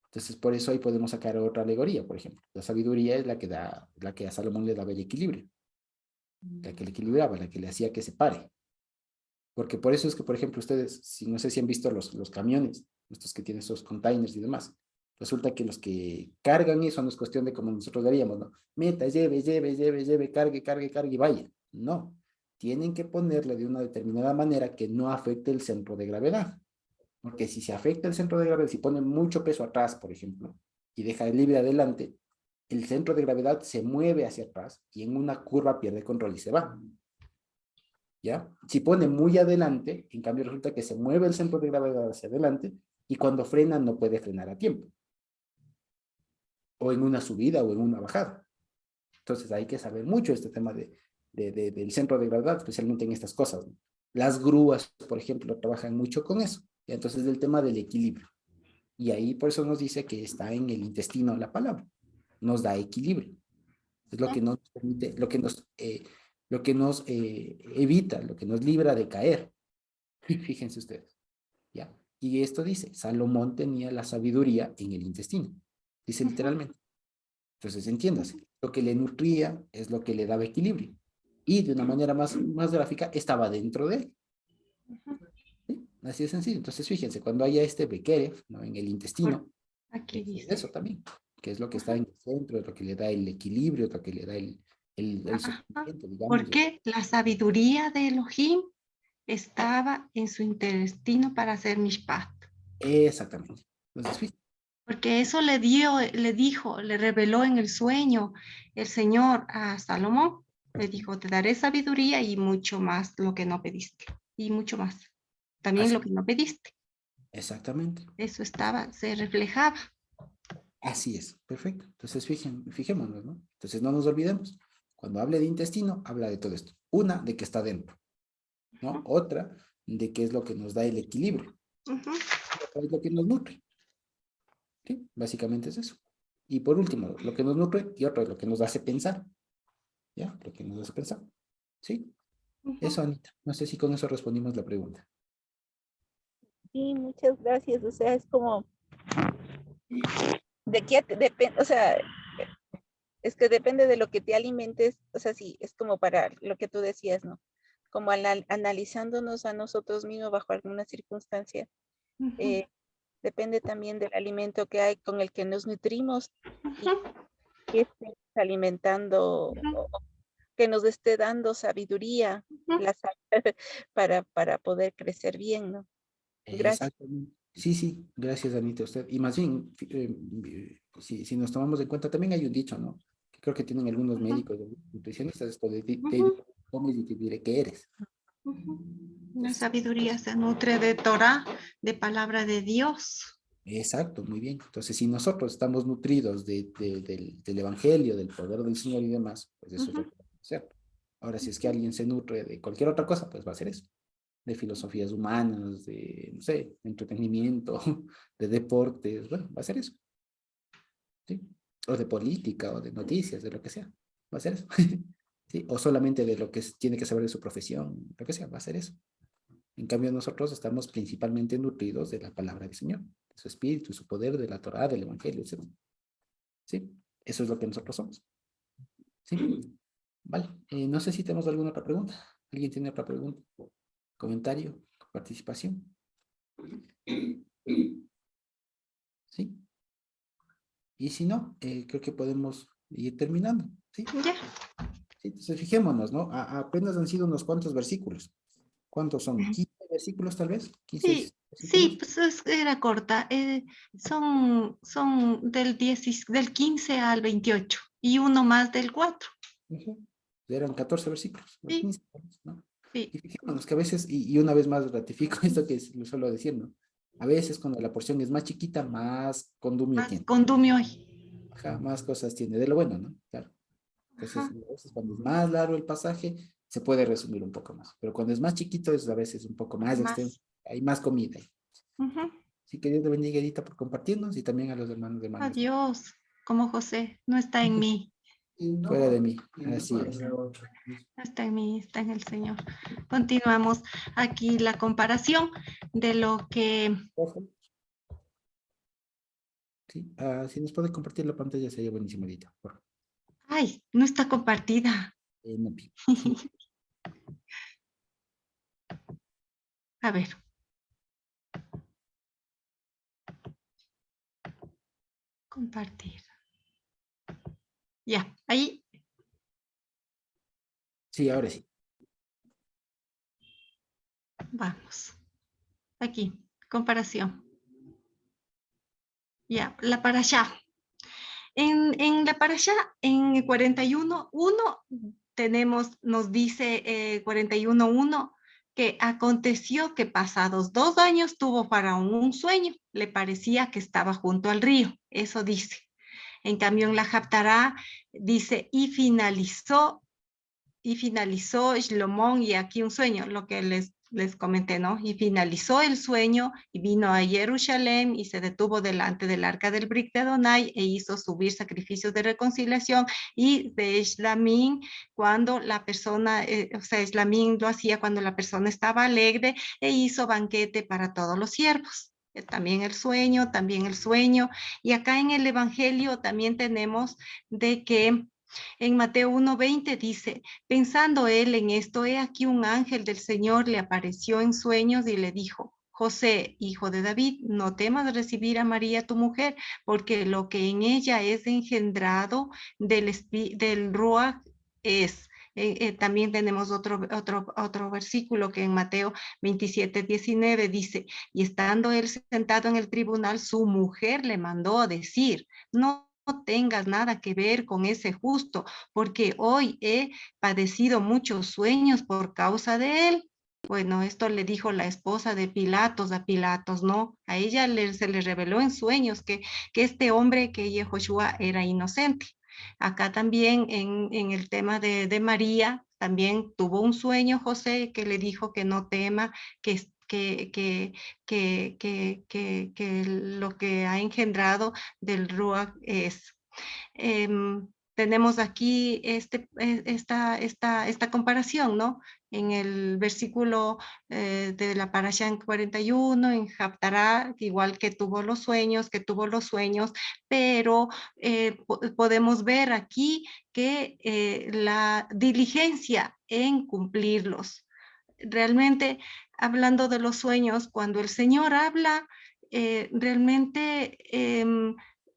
Entonces, por eso ahí podemos sacar otra alegoría, por ejemplo. La sabiduría es la que a Salomón le daba el equilibrio, la que le equilibraba, la que le hacía que se pare. Porque por eso es que, por ejemplo, ustedes, no sé si han visto los camiones, estos que tienen esos containers y demás, resulta que los que cargan eso no es cuestión de como nosotros haríamos, ¿no? Meta, lleve, cargue y vaya. No, tienen que ponerle de una determinada manera que no afecte el centro de gravedad. Porque si se afecta el centro de gravedad, si pone mucho peso atrás, por ejemplo, y deja el libre adelante, el centro de gravedad se mueve hacia atrás y en una curva pierde control y se va. ¿Ya? Si pone muy adelante, en cambio resulta que se mueve el centro de gravedad hacia adelante y cuando frena no puede frenar a tiempo. O en una subida o en una bajada. Entonces hay que saber mucho este tema del centro de gravedad, especialmente en estas cosas, ¿no? Las grúas, por ejemplo, trabajan mucho con eso. Y entonces el tema del equilibrio. Y ahí por eso nos dice que está en el intestino la palabra. Nos da equilibrio. Es lo que nos permite, lo que nos evita, lo que nos libra de caer. Fíjense ustedes. ¿Ya? Y esto dice, Salomón tenía la sabiduría en el intestino. Dice literalmente. Entonces, entiéndase, lo que le nutría es lo que le daba equilibrio. Y de una manera más gráfica, estaba dentro de él. ¿Sí? Así de sencillo. Entonces, fíjense, cuando haya este Bekerev, ¿no? En el intestino, Aquí dice. eso también, que es lo que está en el centro, es lo que le da el equilibrio, lo que le da el sostenimiento, digamos. Porque la sabiduría de Elohim estaba en su intestino para hacer mishpat. Exactamente. Entonces, fíjense. Porque eso le dijo, le reveló en el sueño el Señor a Salomón. Le dijo, te daré sabiduría y mucho más lo que no pediste. Y mucho más. También Así. lo que no pediste. Exactamente. Eso se reflejaba. Así es, perfecto. Entonces, fijémonos, ¿no? Entonces, no nos olvidemos. Cuando hable de intestino, habla de todo esto. Una, de que está dentro, ¿no? Otra, de que es lo que nos da el equilibrio. Otra es lo que nos nutre. ¿Sí? Básicamente es eso. Y por último, lo que nos nutre, y otro es lo que nos hace pensar. ¿Ya? Lo que nos hace pensar. ¿Sí? Eso, Anita. No sé si con eso respondimos la pregunta. Sí, muchas gracias. O sea, es como, ¿de qué depende? O sea, es que depende de lo que te alimentes. O sea, sí, es como para lo que tú decías, ¿no? Como analizándonos a nosotros mismos bajo alguna circunstancia. Depende también del alimento que hay con el que nos nutrimos y que esté alimentando o que nos esté dando sabiduría para poder crecer bien, ¿no? Gracias. Exactamente. Sí, sí, gracias, Anita, a usted. Y más bien, si nos tomamos en cuenta, también hay un dicho, ¿no? Que creo que tienen algunos médicos, nutricionistas, esto de te comes y te diré qué eres. La sabiduría se nutre de Torah, de palabra de Dios. Exacto, muy bien. Entonces, si nosotros estamos nutridos del Evangelio, del poder del Señor y demás, pues eso es lo que vamos a hacer. Ahora, si es que alguien se nutre de cualquier otra cosa, pues va a hacer eso. De filosofías humanas, de, no sé, entretenimiento, de deportes, bueno, va a ser eso. ¿Sí? o de política, o de noticias, de lo que sea. Va a ser eso. ¿Sí? O solamente de lo que tiene que saber de su profesión, lo que sea, va a ser eso. En cambio, nosotros estamos principalmente nutridos de la palabra del Señor, de su espíritu, su poder, de la Torá, del Evangelio, etc. ¿Sí? Eso es lo que nosotros somos. ¿Sí? Vale. No sé si tenemos alguna otra pregunta. ¿Alguien tiene otra pregunta? ¿Comentario? ¿Participación? ¿Sí? Y si no, creo que podemos ir terminando. ¿Sí? Ya. Sí, entonces fijémonos, ¿no? Apenas han sido unos cuantos versículos. ¿Cuántos son? ¿15 versículos tal vez? ¿15 Sí, sí, versículos? pues era corta. Son del 15 al 28 y uno más del 4. Ujú. Eran 14 versículos, o Sí, 15, tal vez, ¿no? sí, Y fijémonos que a veces, y una vez más ratifico esto que lo suelo decir, ¿no? A veces cuando la porción es más chiquita, más condumio más tiene. condumio hoy. Ajá, más cosas tiene, de lo bueno, ¿no? Claro. Entonces, Ajá, a veces cuando es más largo el pasaje, se puede resumir un poco más. Pero cuando es más chiquito, es a veces un poco más extenso. más. Hay más comida. Ujú. Así que Dios te bendiga, Edita, por compartirnos y también a los hermanos. Adiós, como José, no está en mí, Fuera de mí. Así es. no está en mí, está en el Señor. Continuamos aquí la comparación de lo que... Ojo. Sí, si nos puede compartir la pantalla sería buenísimo, Edita. Por favor. Ay, no está compartida. No, A ver. Compartir. Ya, ahí sí, ahora sí. vamos. Aquí, comparación. Ya, la parashá. En la parashá, en 41:1, nos dice 41:1, que aconteció que pasados 2 años tuvo Faraón un sueño, le parecía que estaba junto al río, eso dice. En cambio, en la Haftará dice, y finalizó Shlomo, y aquí un sueño, lo que les comenté, ¿no? Y finalizó el sueño y vino a Jerusalén y se detuvo delante del arca del Brit de Adonai e hizo subir sacrificios de reconciliación y de Shlamín, cuando la persona, o sea, Shlamín lo hacía cuando la persona estaba alegre, e hizo banquete para todos los siervos. También el sueño. Y acá en el Evangelio también tenemos de que en Mateo 1:20 dice, pensando él en esto, he aquí un ángel del Señor le apareció en sueños y le dijo, José, hijo de David, no temas recibir a María tu mujer, porque lo que en ella es engendrado del Ruach es. También tenemos otro versículo que en Mateo 27:19 dice, y estando él sentado en el tribunal, su mujer le mandó a decir, no tengas nada que ver con ese justo, porque hoy he padecido muchos sueños por causa de él. Bueno, esto le dijo la esposa de Pilatos a Pilatos, ¿no? A ella se le reveló en sueños que este hombre, que Yehoshua, era inocente. Acá también en el tema de María, también tuvo un sueño José que le dijo que no tema, que lo que ha engendrado del Ruach es. Tenemos aquí esta comparación, ¿no? En el versículo de la Parashá en 41, en Haftará, igual que tuvo los sueños, pero podemos ver aquí que la diligencia en cumplirlos. Realmente, hablando de los sueños, cuando el Señor habla, realmente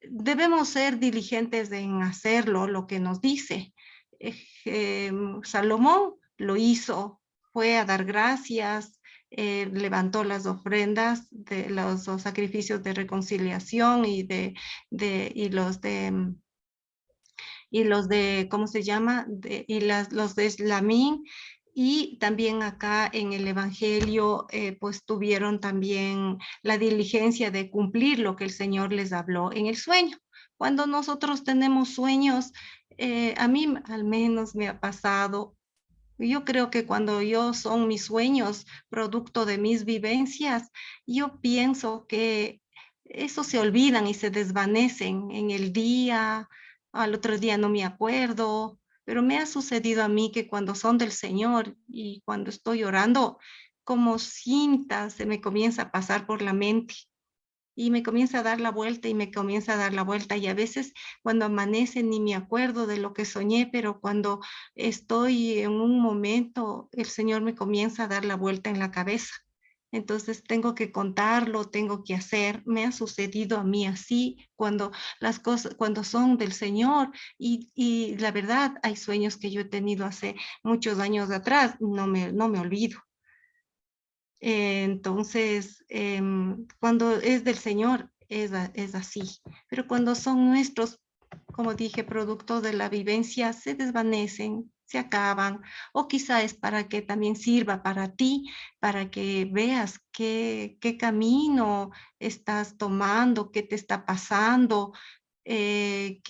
debemos ser diligentes en hacerlo, lo que nos dice. Salomón lo hizo, fue a dar gracias, levantó las ofrendas de los sacrificios de reconciliación y los de ¿cómo se llama? Los de Slamín. Y también acá en el Evangelio, pues tuvieron también la diligencia de cumplir lo que el Señor les habló en el sueño. Cuando nosotros tenemos sueños, a mí al menos me ha pasado, yo creo que cuando son mis sueños, producto de mis vivencias, yo pienso que eso se olvidan y se desvanecen en el día, al otro día no me acuerdo, pero me ha sucedido a mí que cuando son del Señor y cuando estoy orando, como cinta se me comienza a pasar por la mente y me comienza a dar la vuelta y me comienza a dar la vuelta y a veces cuando amanece ni me acuerdo de lo que soñé, pero cuando estoy en un momento, el Señor me comienza a dar la vuelta en la cabeza. Entonces tengo que contarlo, tengo que hacer. Me ha sucedido a mí así cuando las cosas, cuando son del Señor y la verdad hay sueños que yo he tenido hace muchos años atrás, no me olvido. Entonces, cuando es del Señor, es así. Pero cuando son nuestros, como dije, producto de la vivencia, se desvanecen, se acaban, o quizá es para que también sirva para ti, para que veas qué camino estás tomando, qué te está pasando, qué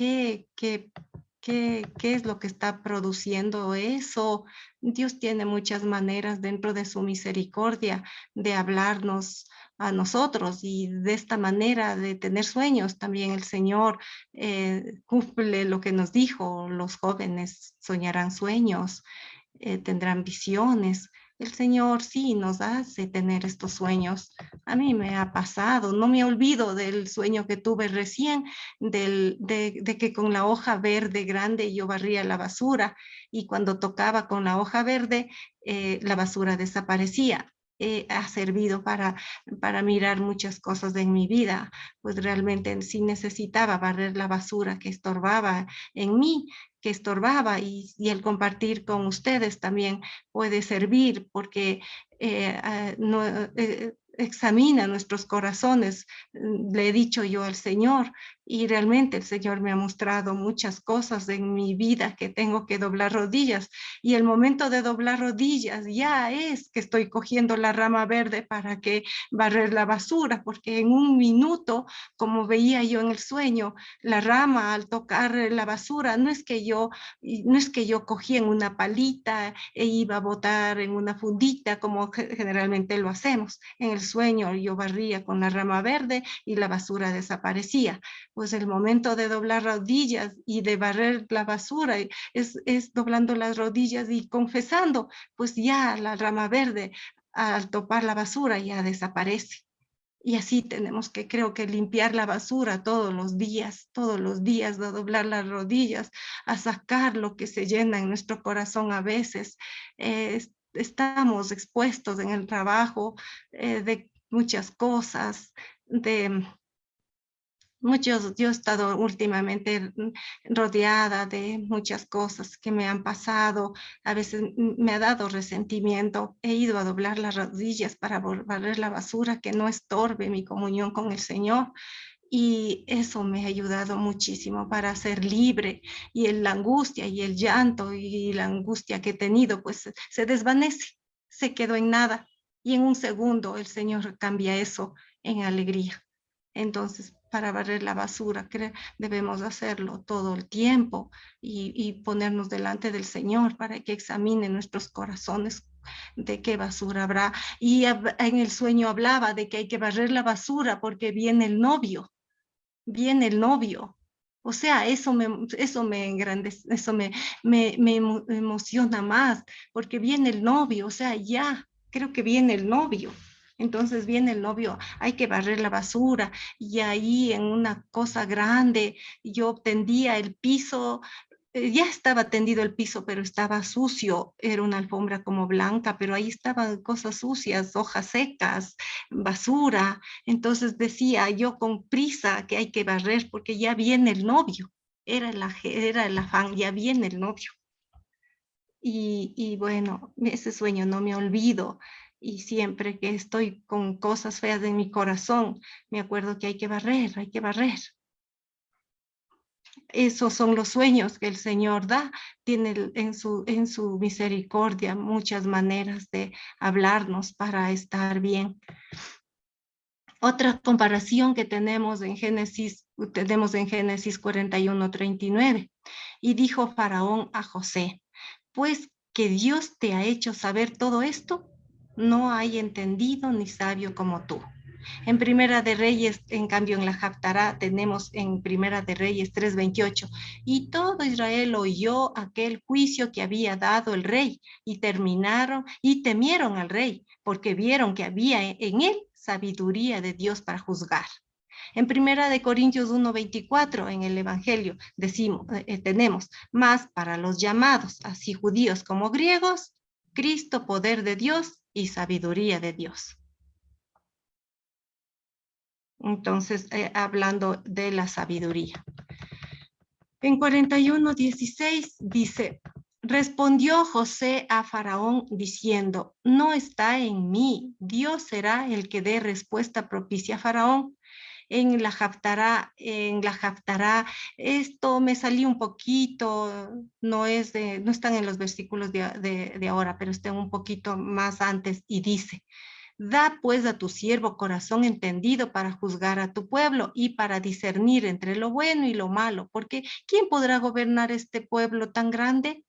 es lo que está produciendo eso. Dios tiene muchas maneras dentro de su misericordia de hablarnos a nosotros y de esta manera de tener sueños también el Señor cumple lo que nos dijo, los jóvenes soñarán sueños, tendrán visiones. El Señor sí nos hace tener estos sueños. A mí me ha pasado, no me olvido del sueño que tuve recién, de que con la hoja verde grande yo barría la basura y cuando tocaba con la hoja verde, la basura desaparecía. Ha servido para mirar muchas cosas en mi vida, pues realmente sí necesitaba barrer la basura que estorbaba en mí, que estorbaba y el compartir con ustedes también puede servir porque no, examina nuestros corazones, le he dicho yo al Señor y realmente el Señor me ha mostrado muchas cosas en mi vida que tengo que doblar rodillas y el momento de doblar rodillas ya es que estoy cogiendo la rama verde para que barrer la basura porque en un minuto, como veía yo en el sueño, la rama al tocar la basura, no es que yo cogí en una palita e iba a botar en una fundita como generalmente lo hacemos. En el sueño yo barría con la rama verde y la basura desaparecía. Pues el momento de doblar rodillas y de barrer la basura es doblando las rodillas y confesando, pues ya la rama verde al topar la basura ya desaparece. Y así tenemos que, creo que limpiar la basura todos los días, de doblar las rodillas, a sacar lo que se llena en nuestro corazón a veces. Estamos expuestos en el trabajo de muchas cosas, de yo he estado últimamente rodeada de muchas cosas que me han pasado, a veces me ha dado resentimiento, he ido a doblar las rodillas para barrer la basura, que no estorbe mi comunión con el Señor, y eso me ha ayudado muchísimo para ser libre, y la angustia y el llanto y la angustia que he tenido, pues se desvanece, se quedó en nada, y en un segundo el Señor cambia eso en alegría. Entonces, para barrer la basura, debemos hacerlo todo el tiempo y ponernos delante del Señor para que examine nuestros corazones de qué basura habrá. Y en el sueño hablaba de que hay que barrer la basura porque viene el novio, viene el novio. O sea, eso me engrandece, eso me emociona más, porque viene el novio, o sea, ya, creo que viene el novio. Entonces viene el novio, hay que barrer la basura y ahí en una cosa grande yo tendía el piso, ya estaba tendido el piso, pero estaba sucio, era una alfombra como blanca, pero ahí estaban cosas sucias, hojas secas, basura. Entonces decía yo con prisa que hay que barrer porque ya viene el novio, era el afán, ya viene el novio. Y bueno, ese sueño no me olvido y siempre que estoy con cosas feas en mi corazón, me acuerdo que hay que barrer, hay que barrer. Esos son los sueños que el Señor da. Tiene en su misericordia muchas maneras de hablarnos para estar bien. Otra comparación que tenemos en Génesis 41:39. Y dijo Faraón a José, pues que Dios te ha hecho saber todo esto, no hay entendido ni sabio como tú. En Primera de Reyes, en cambio en la Haftará tenemos en Primera de Reyes 3:28, y todo Israel oyó aquel juicio que había dado el rey y temieron al rey porque vieron que había en él sabiduría de Dios para juzgar. En Primera de Corintios 1:24, en el Evangelio, tenemos, más para los llamados, así judíos como griegos, Cristo, poder de Dios y sabiduría de Dios. Entonces, hablando de la sabiduría. En 41:16 dice, respondió José a Faraón diciendo, no está en mí, Dios será el que dé respuesta propicia a Faraón. En la Haftará, esto me salió un poquito, no están en los versículos de ahora, pero están un poquito más antes y dice, da pues a tu siervo corazón entendido para juzgar a tu pueblo y para discernir entre lo bueno y lo malo, porque ¿quién podrá gobernar este pueblo tan grande?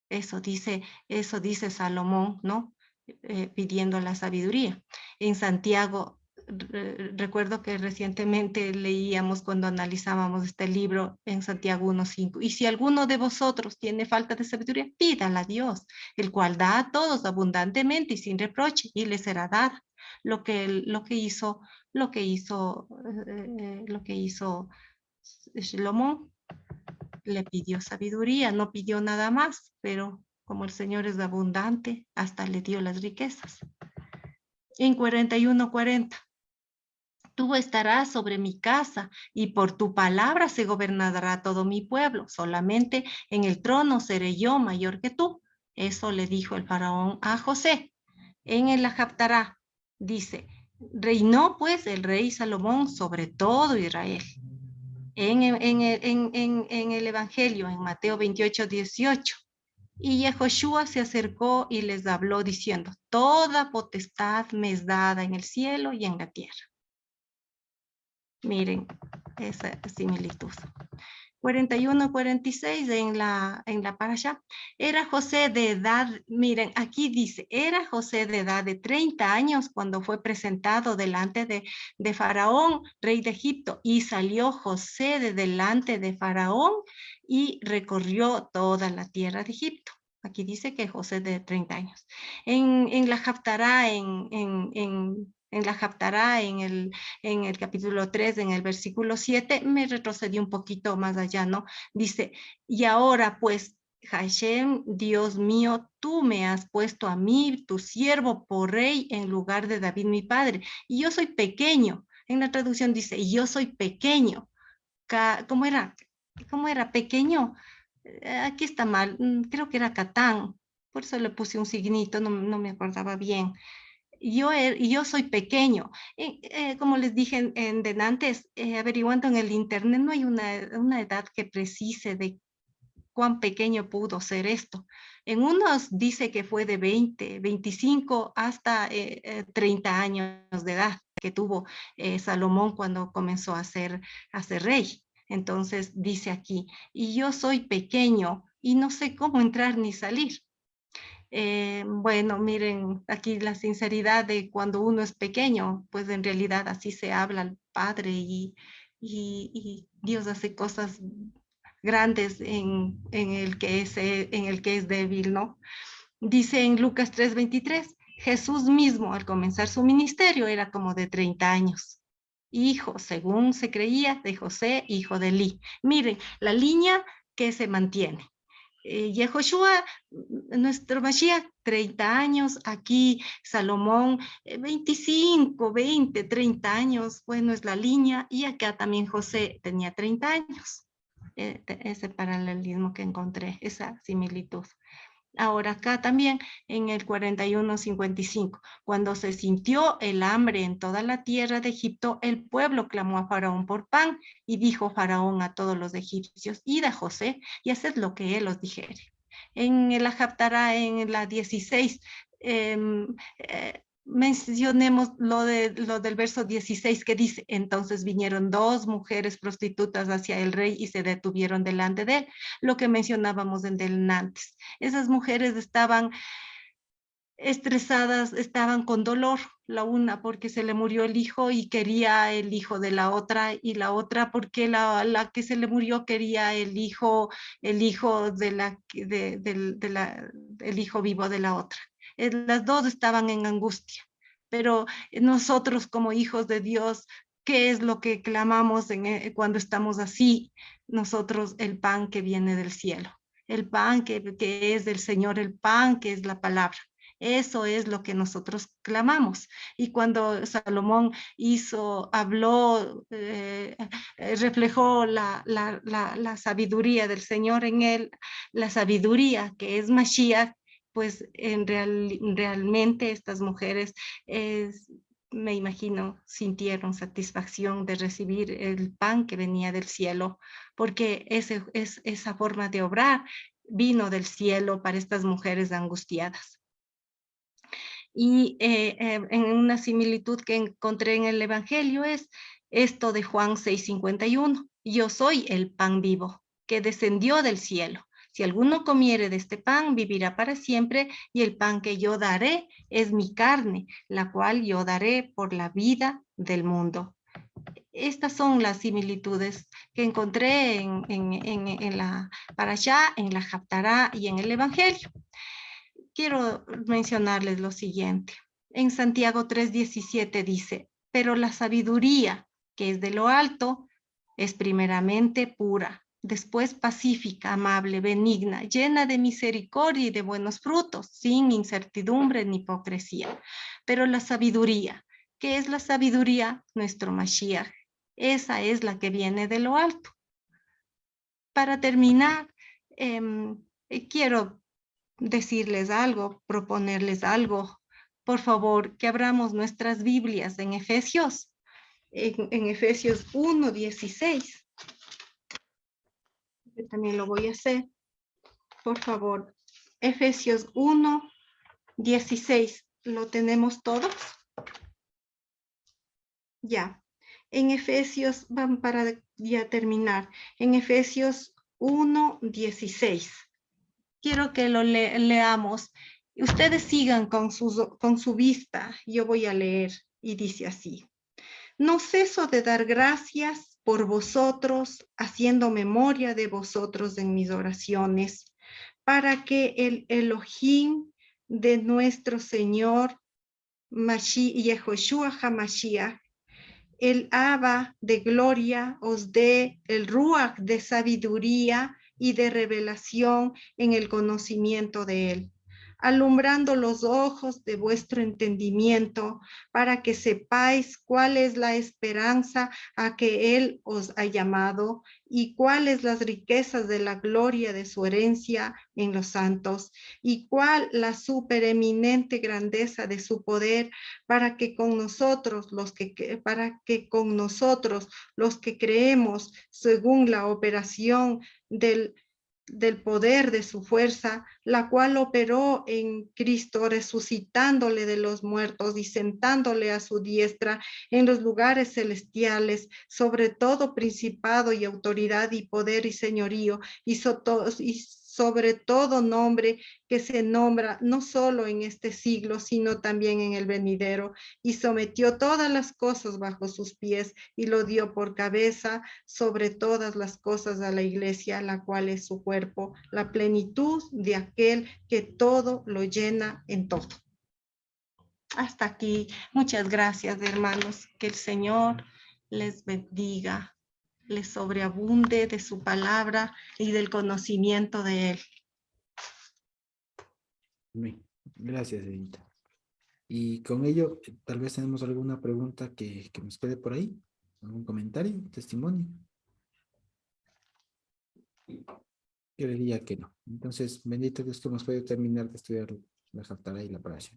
Eso dice Salomón, ¿no? Pidiendo la sabiduría. En Santiago, recuerdo que recientemente leíamos cuando analizábamos este libro en Santiago 1:5. Y si alguno de vosotros tiene falta de sabiduría, pídala a Dios, el cual da a todos abundantemente y sin reproche, y le será dada. Lo que hizo Salomón, le pidió sabiduría, no pidió nada más, pero como el Señor es abundante, hasta le dio las riquezas. En 41:40. Tú estarás sobre mi casa y por tu palabra se gobernará todo mi pueblo. Solamente en el trono seré yo mayor que tú. Eso le dijo el faraón a José. En el Haftará dice, reinó pues el rey Salomón sobre todo Israel. En el Evangelio, en Mateo 28:18. Y Yehoshua se acercó y les habló diciendo, toda potestad me es dada en el cielo y en la tierra. Miren esa similitud. 41:46 en la parasha. Era José de edad, miren, aquí dice, era José de edad de 30 años cuando fue presentado delante de Faraón, rey de Egipto, y salió José de delante de Faraón y recorrió toda la tierra de Egipto. Aquí dice que José de 30 años. En la Haftará, en la Haftará, en el capítulo 3, en el versículo 7, me retrocedí un poquito más allá, ¿no? Dice, y ahora pues, Hashem, Dios mío, tú me has puesto a mí, tu siervo, por rey en lugar de David, mi padre, y yo soy pequeño. En la traducción dice, y yo soy pequeño. ¿Cómo era? Pequeño. Aquí está mal, creo que era Catán, por eso le puse un signito, no me acordaba bien. Yo soy pequeño. Como les dije de antes, averiguando en el internet, no hay una edad que precise de cuán pequeño pudo ser esto. En unos dice que fue de 20, 25 hasta 30 años de edad que tuvo Salomón cuando comenzó a ser rey. Entonces dice aquí, y yo soy pequeño y no sé cómo entrar ni salir. Bueno, miren, aquí la sinceridad de cuando uno es pequeño, pues en realidad así se habla al Padre y Dios hace cosas grandes en el que es débil, ¿no? Dice en Lucas 3:23, Jesús mismo al comenzar su ministerio era como de 30 años. Hijo, según se creía, de José, hijo de Eli. Miren, la línea que se mantiene. Yehoshua, nuestro Mashiach, 30 años, aquí Salomón, 25, 20, 30 años, bueno, es la línea, y acá también José tenía 30 años. Ese paralelismo que encontré, esa similitud. Ahora acá también en el 41:55, cuando se sintió el hambre en toda la tierra de Egipto, el pueblo clamó a Faraón por pan y dijo Faraón a todos los egipcios, id a José y haced lo que él os dijere. En la Haftará, en la 16, mencionemos lo del verso 16 que dice, entonces vinieron 2 mujeres prostitutas hacia el rey y se detuvieron delante de él, lo que mencionábamos en del antes. Esas mujeres estaban estresadas, estaban con dolor, la una porque se le murió el hijo y quería el hijo de la otra, y la otra porque la que se le murió quería el hijo el hijo vivo de la otra. Las dos estaban en angustia, pero nosotros como hijos de Dios, ¿qué es lo que clamamos cuando estamos así? Nosotros, el pan que viene del cielo, el pan que es del Señor, el pan que es la palabra. Eso es lo que nosotros clamamos. Y cuando Salomón habló, reflejó la sabiduría del Señor en él, la sabiduría que es Mashiach, pues realmente estas mujeres me imagino, sintieron satisfacción de recibir el pan que venía del cielo, porque esa forma de obrar vino del cielo para estas mujeres angustiadas. Y en una similitud que encontré en el Evangelio es esto de Juan 6:51. Yo soy el pan vivo que descendió del cielo. Si alguno comiere de este pan, vivirá para siempre, y el pan que yo daré es mi carne, la cual yo daré por la vida del mundo. Estas son las similitudes que encontré en la Parashá, en la Haftará y en el Evangelio. Quiero mencionarles lo siguiente. En Santiago 3:17 dice, pero la sabiduría que es de lo alto es primeramente pura, después pacífica, amable, benigna, llena de misericordia y de buenos frutos, sin incertidumbre ni hipocresía. Pero la sabiduría, ¿qué es la sabiduría? Nuestro Mashiach. Esa es la que viene de lo alto. Para terminar, quiero decirles algo, proponerles algo. Por favor, que abramos nuestras Biblias en Efesios, en Efesios 1:16. Yo también lo voy a hacer. Por favor, Efesios 1:16. ¿Lo tenemos todos? Ya. En Efesios, van para ya terminar, en Efesios 1:16. Quiero que lo leamos. Ustedes sigan con su vista. Yo voy a leer y dice así. No ceso de dar gracias por vosotros, haciendo memoria de vosotros en mis oraciones, para que el Elohim de nuestro Señor Yeshua HaMashiach, el Abba de gloria, os dé el Ruach de sabiduría y de revelación en el conocimiento de él, alumbrando los ojos de vuestro entendimiento, para que sepáis cuál es la esperanza a que él os ha llamado y cuáles las riquezas de la gloria de su herencia en los santos, y cuál la supereminente grandeza de su poder, para que con nosotros los que creemos, según la operación del poder de su fuerza, la cual operó en Cristo, resucitándole de los muertos y sentándole a su diestra en los lugares celestiales, sobre todo principado y autoridad y poder y señorío, y sobre todo nombre que se nombra no solo en este siglo, sino también en el venidero, y sometió todas las cosas bajo sus pies y lo dio por cabeza sobre todas las cosas a la iglesia, la cual es su cuerpo, la plenitud de aquel que todo lo llena en todo. Hasta aquí. Muchas gracias, hermanos. Que el Señor les bendiga, les sobreabunde de su palabra y del conocimiento de él. Gracias, Edita. Y con ello, tal vez tenemos alguna pregunta que nos quede por ahí, algún comentario, testimonio. Yo diría que no. Entonces, bendito Dios que nos puede terminar de estudiar la Haftará y la Parashá.